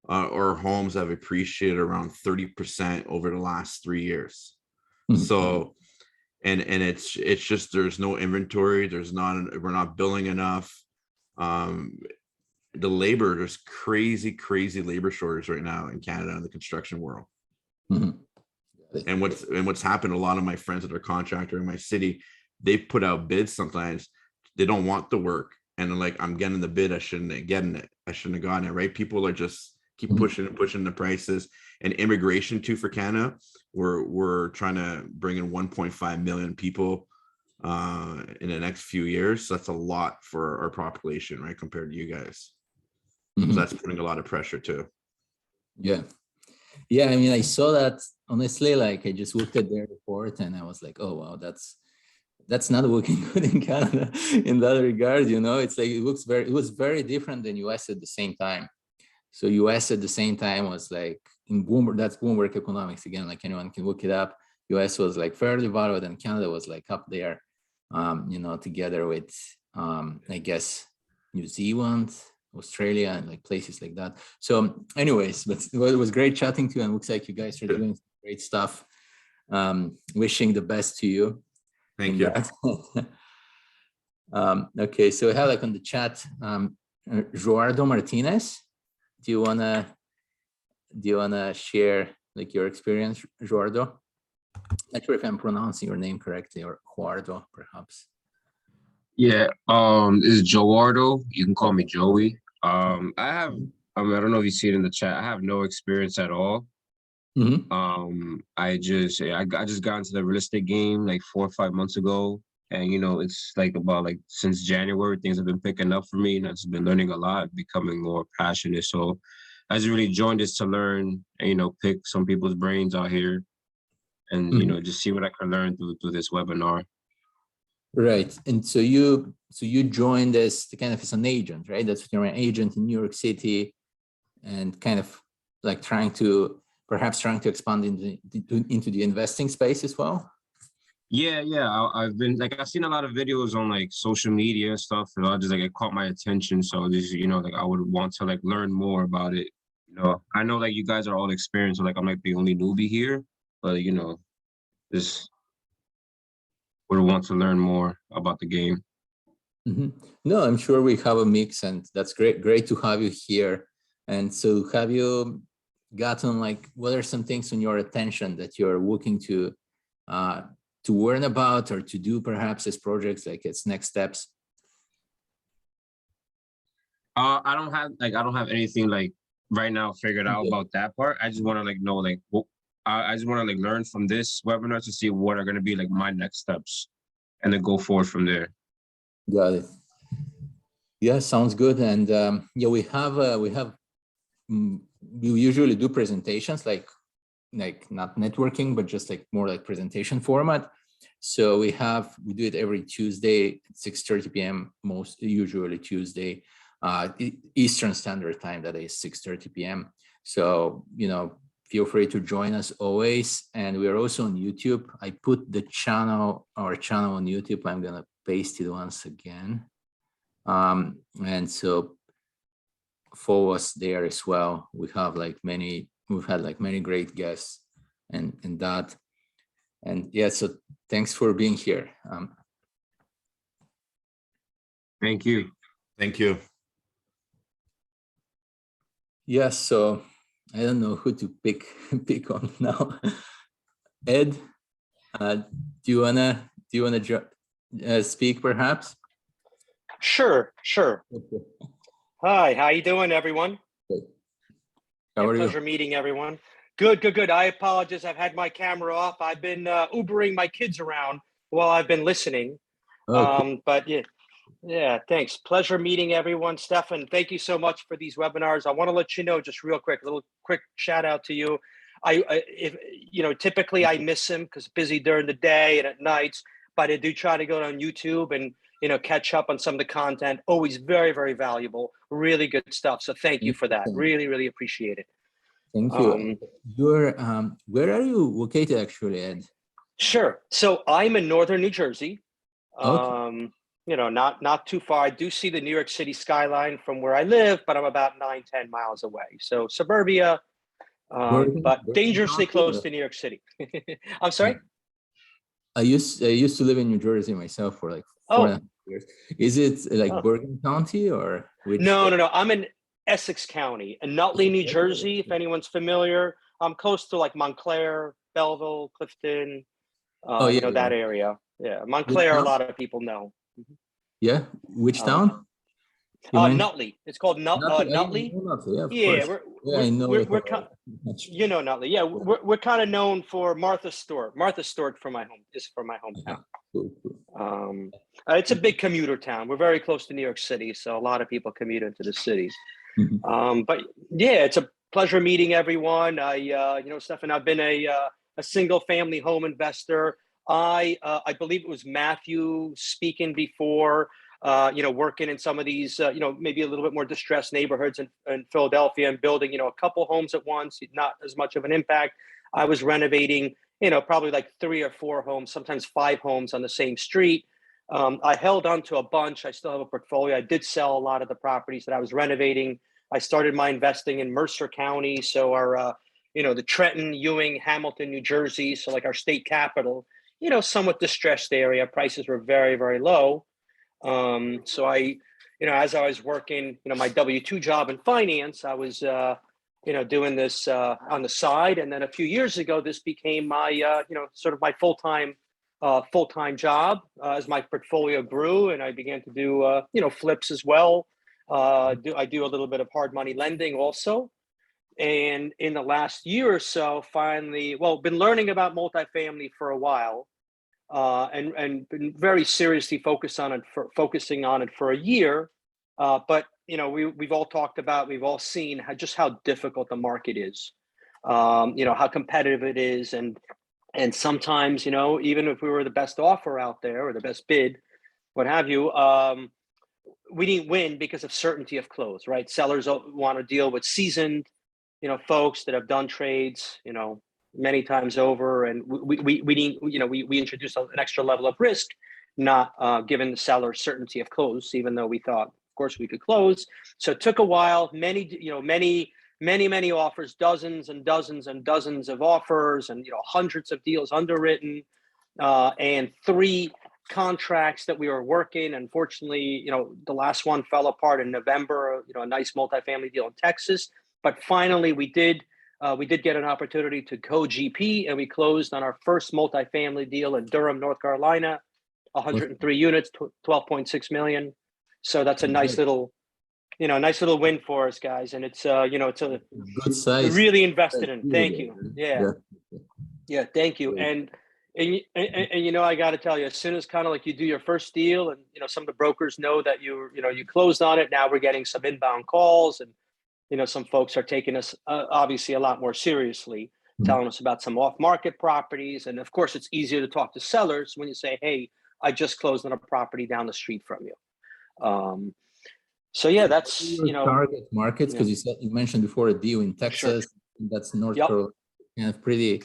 our homes have appreciated around 30% over the last 3 years. So, and it's just, there's no inventory. We're not building enough. The labor, there's crazy labor shortage right now in Canada in the construction world. Mhm. And what's happened, a lot of my friends that are contractor in my city, they put out bids sometimes, they don't want the work, and they're like, I'm getting the bid, I shouldn't have gotten it, I shouldn't have gotten it, right? People are just keep pushing and pushing the prices. And immigration too for Canada, we're trying to bring in 1.5 million people in the next few years. So that's a lot for our population, right, compared to you guys. So that's putting a lot of pressure too. Yeah. Yeah, I mean, I saw that, honestly, like I just looked at their report and I was like, oh, wow, that's not working good in Canada in that regard, you know. It's like, it was very different than US at the same time. So US at the same time was like in Bloomberg, that's Bloomberg economics again, like anyone can look it up. US was like fairly valued and Canada was like up there, you know, together with, I guess, New Zealand, Australia, and like places like that. So anyways, but it was great chatting to you, and looks like you guys are doing great stuff. Wishing the best to you. Thank you. Okay, so we have like on the chat, Joardo Martinez. Do you wanna share like your experience, Joardo? Not sure if I'm pronouncing your name correctly, or Joardo, perhaps. Yeah, this is Joardo. You can call me Joey. I don't know if you see it in the chat. I have no experience at all. I just got into the real estate game like 4 or 5 months ago. And, you know, it's like about like since January, things have been picking up for me, and I've just been learning a lot, becoming more passionate. So I just really joined this to learn and, you know, pick some people's brains out here and, you know, just see what I can learn through this webinar. Right. And so you joined as kind of as an agent, right? That's what you're an agent in New York City, and kind of like perhaps trying to expand into the investing space as well. Yeah, I've been like, I've seen a lot of videos on like social media and stuff, and I just like, it caught my attention. So just, you know, like I would want to like learn more about it. You know, I know like you guys are all experienced, so like I'm like the only newbie here, but you know, just would want to learn more about the game. No, I'm sure we have a mix, and that's great to have you here. And so have you gotten like, what are some things on your attention that you're looking to learn about or to do perhaps as projects, like its next steps? I don't have anything like right now figured out about that part. I just want to like know like I just want to like learn from this webinar to see what are going to be like my next steps, and then go forward from there. Got it. Yeah, sounds good. And yeah, we usually do presentations like not networking, but just like more like presentation format. So we do it every Tuesday at 6:30 p.m. usually Tuesday, Eastern Standard Time. That is 6:30 p.m. So, you know, feel free to join us always. And we are also on YouTube. I put our channel on YouTube. I'm gonna paste it once again. And so follow us there as well. We've had like many great guests and that. And yeah, so thanks for being here. Thank you. Thank you. Yeah, so I don't know who to pick on now. Ed, do you wanna speak perhaps? Sure. Okay. Hi, how you doing, everyone? Good. How are you? Pleasure meeting everyone. Good. I apologize. I've had my camera off. I've been Ubering my kids around while I've been listening. Okay. But yeah, thanks. Pleasure meeting everyone. Stefan, thank you so much for these webinars. I want to let you know just real quick, a little quick shout out to you. If you know, typically I miss him because busy during the day and at nights, but I do try to go on YouTube and, you know, catch up on some of the content. Always very, very valuable, really good stuff. So thank you for that. Really appreciate it. Thank you. Where are you located actually, Ed? Sure. So I'm in northern New Jersey. Okay. You know, not too far. I do see the New York City skyline from where I live, but I'm about 9-10 miles away. So suburbia, but dangerously close to New York City. I'm sorry? I used to live in New Jersey myself for like 4.5 Is it like Oh. Bergen County or which? No. I'm in Essex County, in Nutley, New Jersey. If anyone's familiar, I'm close to like Montclair, Belleville, Clifton. You know that area. Yeah, Montclair. A town? lot of people know. Yeah, which town? You mentioned Nutley. It's called Nutley. Nutley. Nutley, yeah, of Yeah, course. I know it we're kind. You know Nutley. Yeah, we're kind of known for Martha Stewart. Martha Stewart from my hometown. Cool. It's a big commuter town. We're very close to New York City, so a lot of people commute into the city. But yeah, it's a pleasure meeting everyone. Stefan, I've been a single family home investor. I believe it was Matthew speaking before. Working in some of these, maybe a little bit more distressed neighborhoods in Philadelphia and building, a couple homes at once, not as much of an impact. I was renovating, probably like 3 or 4 homes, sometimes 5 homes on the same street. I held on to a bunch. I still have a portfolio. I did sell a lot of the properties that I was renovating. I started my investing in Mercer County. So our, the Trenton, Ewing, Hamilton, New Jersey. So like our state capital, somewhat distressed area. Prices were very, very low. So I, as I was working, my W-2 job in finance, I was, doing this on the side. And then a few years ago, this became my, sort of my full-time job as my portfolio grew, and I began to do, flips as well. I do a little bit of hard money lending also. And in the last year or so, finally, been learning about multifamily for a while. And been very seriously focusing on it for a year. But we've all talked about, we've all seen how difficult the market is, how competitive it is, and sometimes even if we were the best offer out there or the best bid, what have you, we didn't win because of certainty of close. Right? Sellers want to deal with seasoned, folks that have done trades, many times over, and we introduced an extra level of risk, not given the seller certainty of close, even though we thought, of course, we could close. So it took a while. Many offers, dozens and dozens and dozens of offers, and hundreds of deals underwritten, and 3 contracts that we were working. Unfortunately, the last one fell apart in November. A nice multifamily deal in Texas, but finally we did get an opportunity to go GP, and we closed on our first multifamily deal in Durham, North Carolina, 103 units, 12.6 million. So that's a nice little win for us, guys. And it's it's a good size. Really invested in. Thank you. Yeah. Thank you. And I got to tell you, as soon as kind of like you do your first deal, and some of the brokers know that you closed on it. Now we're getting some inbound calls, and some folks are taking us obviously a lot more seriously, telling us about some off-market properties. And of course, it's easier to talk to sellers when you say, hey, I just closed on a property down the street from you. So yeah, that's, target markets, because you mentioned before a deal in Texas. Sure. That's North Carolina, kind of pretty,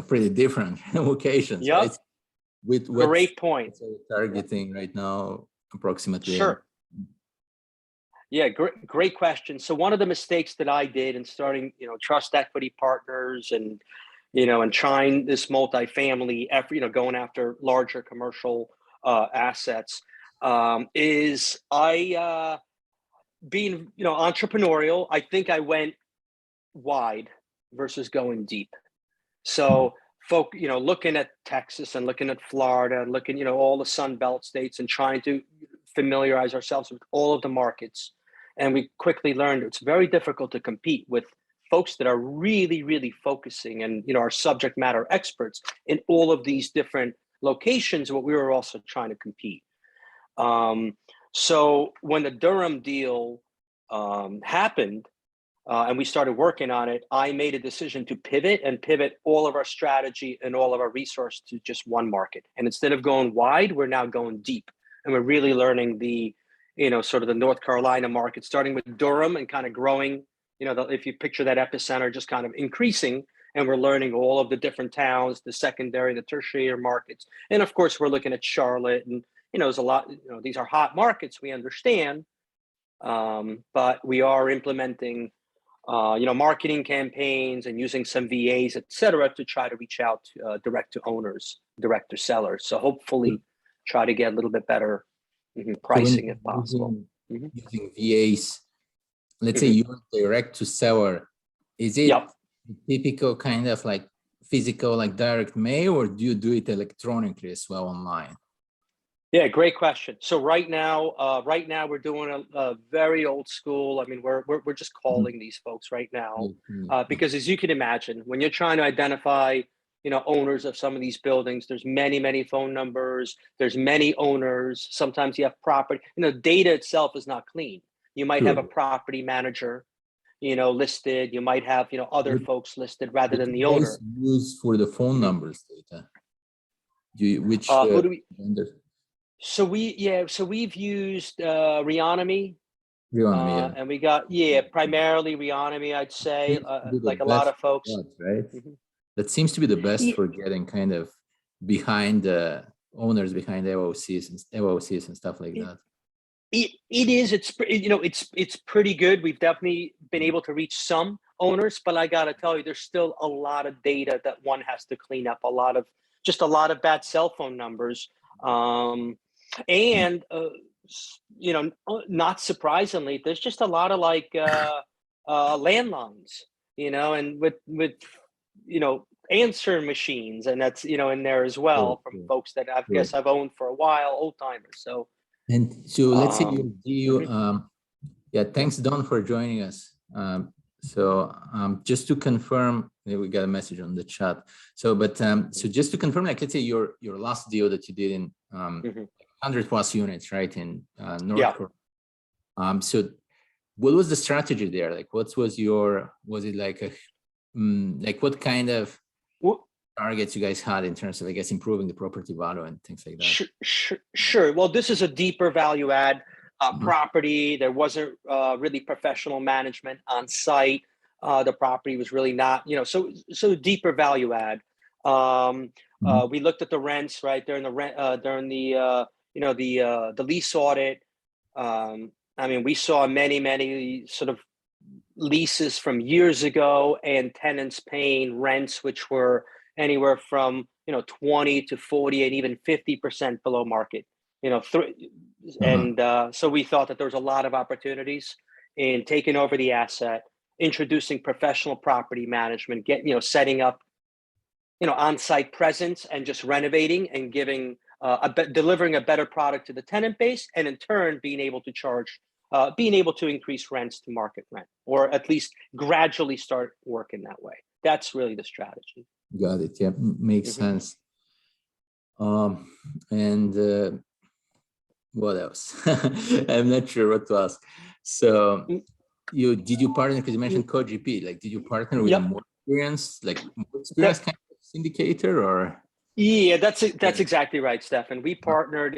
pretty different locations. Yep. Right? With great point. Targeting right now, approximately. Sure. Yeah, great question. So one of the mistakes that I did in starting, Trust Equity Partners and, and trying this multifamily effort, going after larger commercial assets, is I, being, entrepreneurial, I think I went wide versus going deep. So looking at Texas and looking at Florida and looking, all the Sun Belt states, and trying to familiarize ourselves with all of the markets. And we quickly learned it's very difficult to compete with folks that are really, really focusing and, are subject matter experts in all of these different locations, but we were also trying to compete. So when the Durham deal happened, and we started working on it, I made a decision to pivot all of our strategy and all of our resource to just one market. And instead of going wide, we're now going deep. And we're really learning the, sort of the North Carolina market, starting with Durham and kind of growing, if you picture that epicenter, just kind of increasing. And we're learning all of the different towns, the secondary, the tertiary markets. And of course, we're looking at Charlotte, and, there's a lot, these are hot markets, we understand. But we are implementing, marketing campaigns and using some VAs, et cetera, to try to reach out direct to owners, direct to sellers. So hopefully try to get a little bit better pricing if possible. Using VAs, let's say you're direct to seller, is it typical kind of like physical, like direct mail, or do you do it electronically as well online? Yeah, great question. So right now we're doing a very old school. I mean, we're just calling these folks right now because, as you can imagine, when you're trying to identify, owners of some of these buildings, there's many phone numbers. There's many owners. Sometimes you have property. Data itself is not clean. You might have a property manager, listed. You might have other folks listed rather than the owner. Use for the phone numbers data. Which who do we? vendors? So we've used Reonomy, Reonomy, and we got primarily Reonomy. I'd say like a lot of folks, right? That seems to be the best for getting kind of behind the owners, behind LOCs and stuff like that. It is. It's pretty good. We've definitely been able to reach some owners, but I gotta tell you, there's still a lot of data that one has to clean up. A lot of bad cell phone numbers. And not surprisingly, there's just a lot of like landlines, and with answer machines, and that's in there as well from folks that I guess I've owned for a while, old timers. So let's say thanks Don for joining us. Just to confirm, we got a message on the chat. So just to confirm, like let's say your last deal that you did in 100+ units, right, in North Korea. So what was the strategy there? Like, was it like what kind of targets you guys had in terms of, I guess, improving the property value and things like that? Sure. Well, this is a deeper value add property. There wasn't really professional management on site. The property was really not, so deeper value add. We looked at the rents right during the lease audit. I mean, we saw many sort of leases from years ago and tenants paying rents which were anywhere from 20 to 40 and even 50% below market. So we thought that there was a lot of opportunities in taking over the asset, introducing professional property management, setting up on-site presence, and just renovating and giving delivering a better product to the tenant base, and in turn being able to increase rents to market rent, or at least gradually start working that way. That's really the strategy. Got it. Yeah, makes sense. And what else? I'm not sure what to ask. So did you partner, because you mentioned co-GP, like did you partner with a more experienced kind of syndicator, or? Yeah, that's exactly right, Stefan. We partnered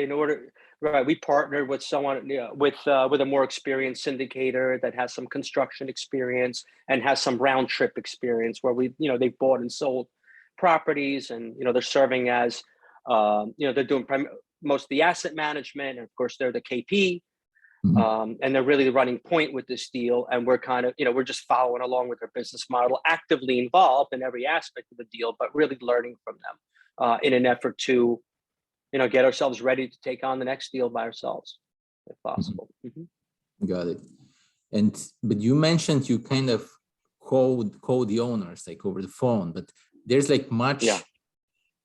we partnered with someone with a more experienced syndicator that has some construction experience and has some round trip experience, where they've bought and sold properties, and they're serving as they're doing most of the asset management, and of course they're the KP, and they're really running point with this deal, and we're kind of we're just following along with their business model, actively involved in every aspect of the deal, but really learning from them in an effort to get ourselves ready to take on the next deal by ourselves if possible. Got it. But you mentioned you kind of call the owners like over the phone, but there's like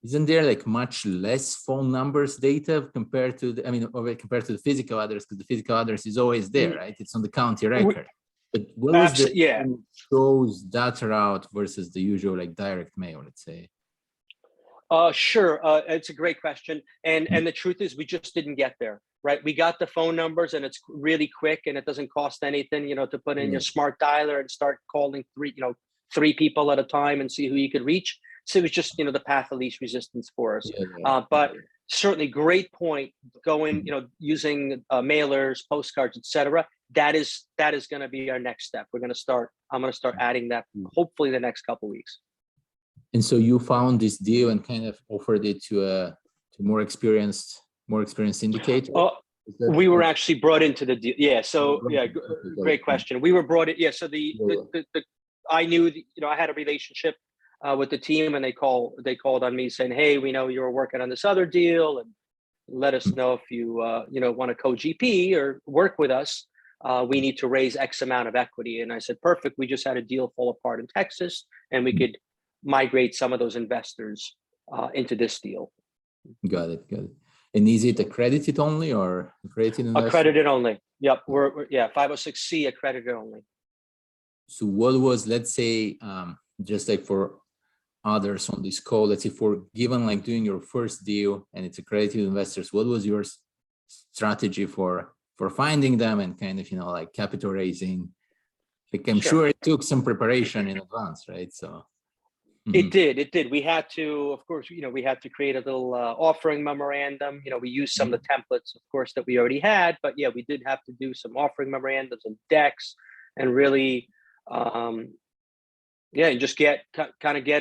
isn't there like much less phone numbers data compared to compared to the physical address, because the physical address is always there, right? It's on the county record. But what was the shows data route versus the usual like direct mail, let's say? Sure. It's a great question. And the truth is, we just didn't get there, right? We got the phone numbers, and it's really quick, and it doesn't cost anything, to put in your smart dialer and start calling three people at a time and see who you could reach. So it was just, the path of least resistance for us. But certainly great point, going, using mailers, postcards, etc. That is going to be our next step. I'm going to start adding that hopefully the next couple of weeks. And so you found this deal and kind of offered it to a more experienced syndicator? We were actually brought into the deal. Yeah. So great question. We were brought in. Yeah. So I knew, I had a relationship with the team, and they called on me saying, "Hey, we know you were working on this other deal, and let us know if you, want to co-GP or work with us. We need to raise X amount of equity. And I said, perfect. We just had a deal fall apart in Texas, and we could migrate some of those investors into this deal. Got it. And is it accredited only or accredited investor? Accredited only. Yep. We're 506C accredited only. So what was, let's say, just like for others on this call, let's say for given like doing your first deal and it's accredited investors, what was your strategy for finding them and kind of, like capital raising? Like I'm sure it took some preparation in advance, right? So. It did. We had to, of course, we had to create a little offering memorandum. We used some of the templates, of course, that we already had, but yeah, we did have to do some offering memorandums and decks and really, and just get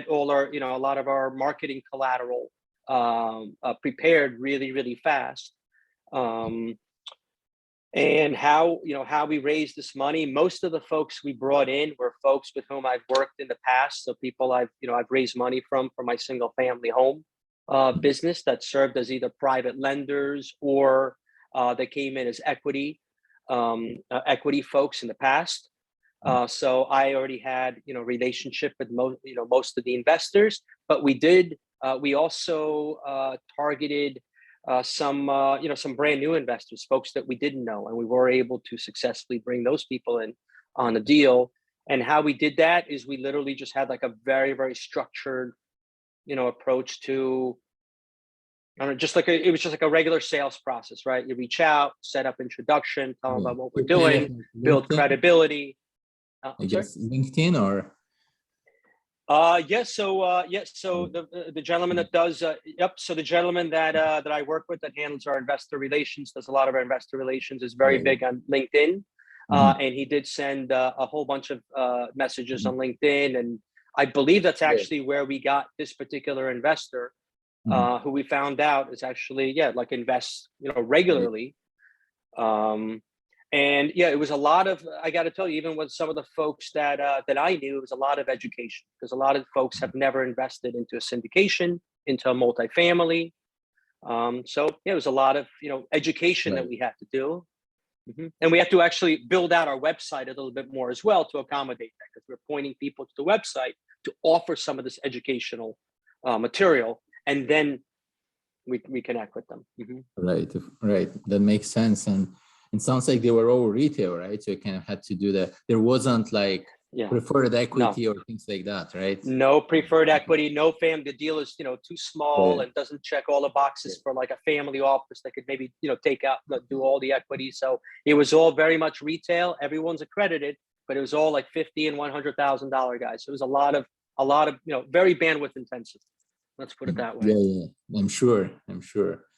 all our, a lot of our marketing collateral prepared really, really fast. And how we raised this money. Most of the folks we brought in were folks with whom I've worked in the past. So people I've raised money from for my single family home business that served as either private lenders or they came in as equity folks in the past. So I already had, relationship with most of the investors, but we also targeted some brand new investors, folks that we didn't know, and we were able to successfully bring those people in on a deal. And how we did that is we literally just had like a very, very structured, approach to, it was just like a regular sales process, right? You reach out, set up introduction, tell them about what we're doing, build credibility. I guess LinkedIn or? Yes. So the gentleman that does, So the gentleman that I work with that handles our investor relations, does a lot of our investor relations, is very big on LinkedIn. And he did send a whole bunch of messages on LinkedIn. And I believe that's actually where we got this particular investor, who we found out is actually, invests, regularly. And it was a lot of, I got to tell you, even with some of the folks that I knew, it was a lot of education, because a lot of folks have never invested into a syndication, into a multifamily. So it was a lot of, education that we had to do. And we have to actually build out our website a little bit more as well to accommodate that, because we're pointing people to the website to offer some of this educational material, and then we connect with them. Right. That makes sense. And it sounds like they were all retail, right? So you kind of had to do that. There wasn't like preferred equity or things like that, right? No preferred equity, no the deal is, too small and doesn't check all the boxes for like a family office that could maybe, take out, do all the equity. So it was all very much retail. Everyone's accredited, but it was all like $50,000 and $100,000 guys. So it was a lot of, very bandwidth intensive. Let's put it that way. Yeah. I'm sure.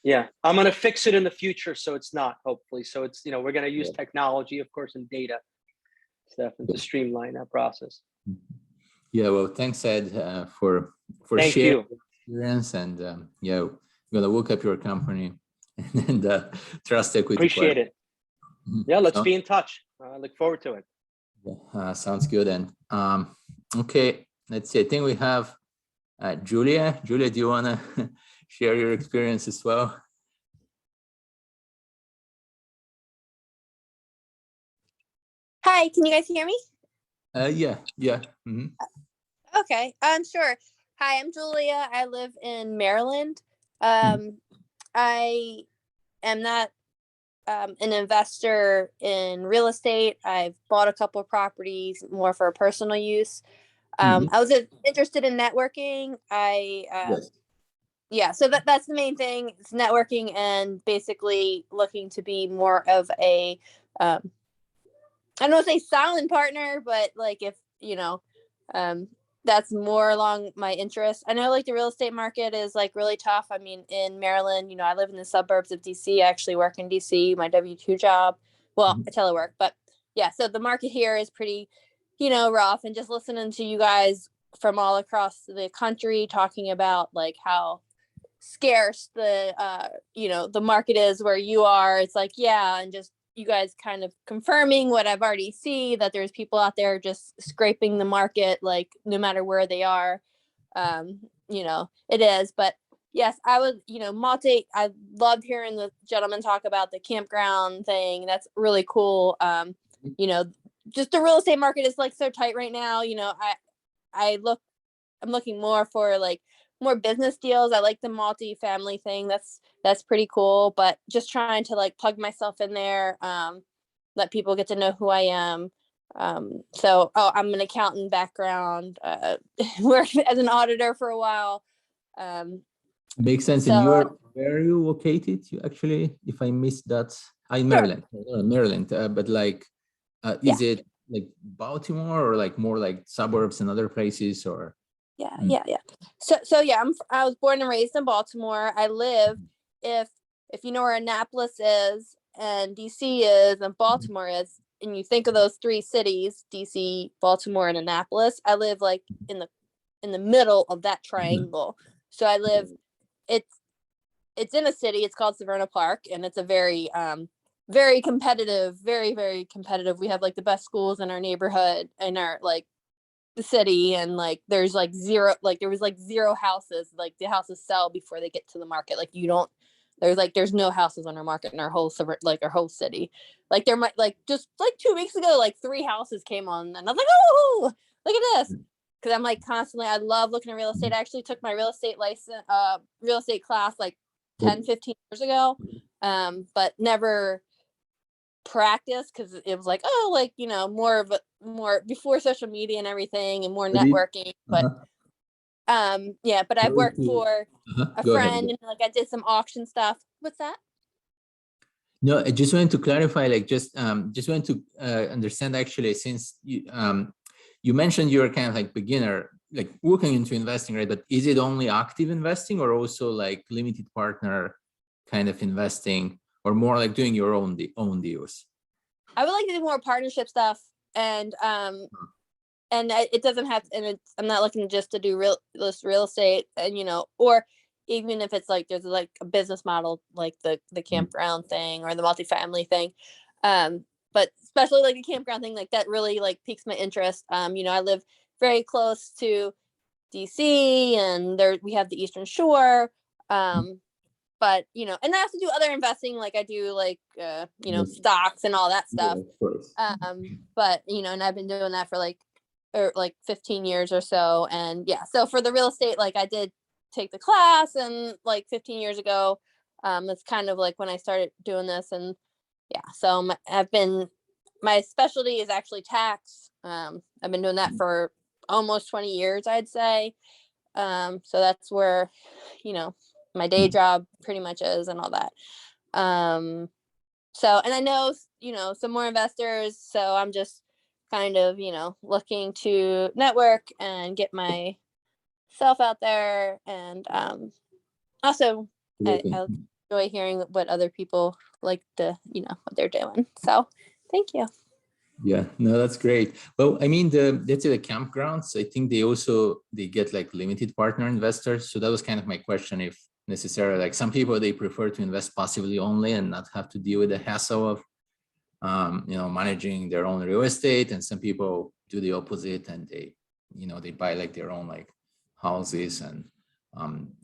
Yeah. I'm going to fix it in the future. So it's not, hopefully. So it's, we're going to use technology, of course, and data stuff to streamline that process. Yeah. Well, thanks, Ed, for Thank sharing you. experience. And we're going to look up your company and Trust Equity. Appreciate it. Yeah. Let's be in touch. I look forward to it. Sounds good. And okay, let's see. I think we have Julia. Julia, do you want to share your experience as well? Hi, can you guys hear me? Yeah. Okay, sure. Hi, I'm Julia. I live in Maryland. I am not an investor in real estate. I've bought a couple of properties more for personal use. I was interested in networking. So that's the main thing. It's networking and basically looking to be more of a, I don't want to say silent partner, but like if, that's more along my interest. I know like the real estate market is like really tough. I mean, in Maryland, I live in the suburbs of DC. I actually work in DC, my W-2 job. Well, I telework, but yeah. So the market here is pretty, rough, and just listening to you guys from all across the country talking about like how scarce the, the market is where you are. It's like, and just you guys kind of confirming what I've already seen, that there's people out there just scraping the market, like no matter where they are, it is. But yes, I would, I loved hearing the gentleman talk about the campground thing. That's really cool. Just the real estate market is like so tight right now. I'm looking more for like more business deals. I like the multi-family thing. That's pretty cool, but just trying to like plug myself in there, let people get to know who I am. I'm an accountant background, worked as an auditor for a while. Makes sense. So, And where are you located? You actually, if I missed that, in Maryland, Maryland. But like, is it like Baltimore or like more like suburbs and other places or? Yeah. So yeah, I was born and raised in Baltimore. I live, if you know where Annapolis is and DC is and Baltimore is, and you think of those three cities, DC, Baltimore, and Annapolis, I live like in the middle of that triangle. So I live, it's in a city, it's called Severna Park, and it's a very very competitive, very, very competitive. We have like the best schools in our neighborhood, in our like the city, and like there's like zero, like there was like zero houses, like the houses sell before they get to the market. Like there's no houses on our market in our whole our whole city. Like there might, like just like 2 weeks ago, like 3 houses came on, and I was like, oh, look at this. Because I'm like constantly, I love looking at real estate. I actually took my real estate class like 10-15 years ago, but never practice, because it was like, oh, like, more before social media and everything, and more networking. But but I've worked for a friend, and like I did some auction stuff. What's that? No, I just wanted to clarify, like just wanted to understand actually, since you mentioned you're kind of like beginner, like looking into investing, right? But is it only active investing or also like limited partner kind of investing, or more like doing your own deals? I would like to do more partnership stuff, and it doesn't have, and I'm not looking just to do real estate, and or even if it's like there's like a business model like the campground thing or the multifamily thing, but especially like the campground thing, like that really like piques my interest. I live very close to DC, and there we have the Eastern Shore, but and I also do other investing, like I do like stocks and all that stuff. But and I've been doing that for like 15 years or so. And so for the real estate, like I did take the class, and like 15 years ago, that's kind of like when I started doing this. And so my specialty is actually tax. I've been doing that for almost 20 years, I'd say. So that's where my day job pretty much is, and all that. So, and I know some more investors, so I'm just kind of looking to network and get myself out there. And also I enjoy hearing what other people like to what they're doing. So thank you. Yeah, no, that's great. Well, I mean, let's say the campgrounds, I think they get like limited partner investors. So that was kind of my question, if necessarily, like some people, they prefer to invest passively only and not have to deal with the hassle of managing their own real estate. And some people do the opposite, and they buy like their own like houses and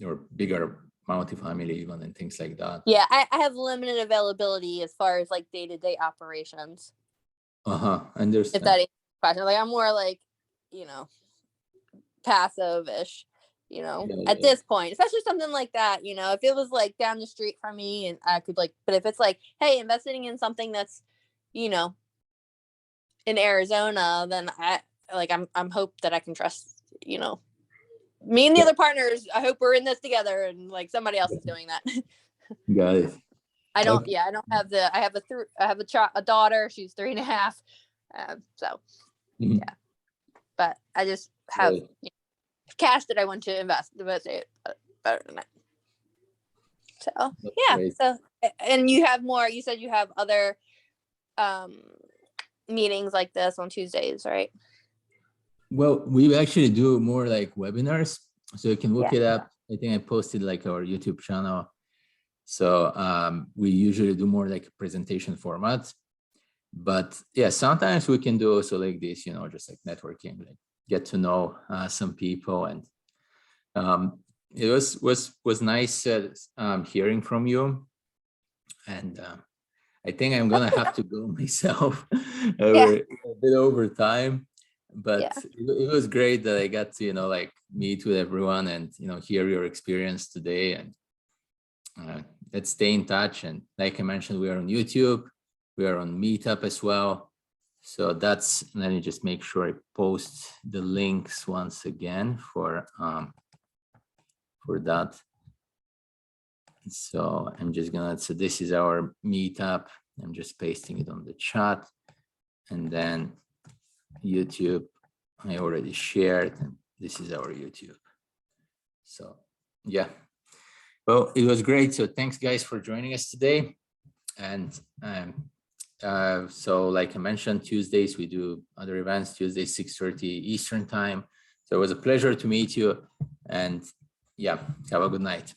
or bigger multifamily even, and things like that. Yeah, I have limited availability as far as like day-to-day operations. Understand. If that is a question, like I'm more like passive-ish, at this point, especially something like that. If it was like down the street from me, and I could like, but if it's like, hey, investing in something that's in Arizona, then I'm hope that I can trust me and the other partners. I hope we're in this together, and like somebody else is doing that. Got it. I don't have I have a daughter. She's 3.5. So but I just have cash that I want to invest it better than that. So Great. so, and you have more, you said you have other meetings like this on Tuesdays, right? Well, we actually do more like webinars, so you can look it up. I think I posted like our YouTube channel. So we usually do more like presentation format, but sometimes we can do also like this, just like networking, like get to know some people. And it was nice hearing from you, and I think I'm gonna have to go myself. We're a bit over time, but it was great that I got to like meet with everyone and hear your experience today. And let's stay in touch. And like I mentioned, we are on YouTube, we are on Meetup as well. So let me just make sure I post the links once again for that. So I'm just so this is our Meetup. I'm just pasting it on the chat, and then YouTube, I already shared, and this is our YouTube. So yeah, well, it was great. So thanks guys for joining us today. And so like I mentioned, Tuesdays we do other events, Tuesdays 6:30 Eastern time. So it was a pleasure to meet you, and yeah, have a good night.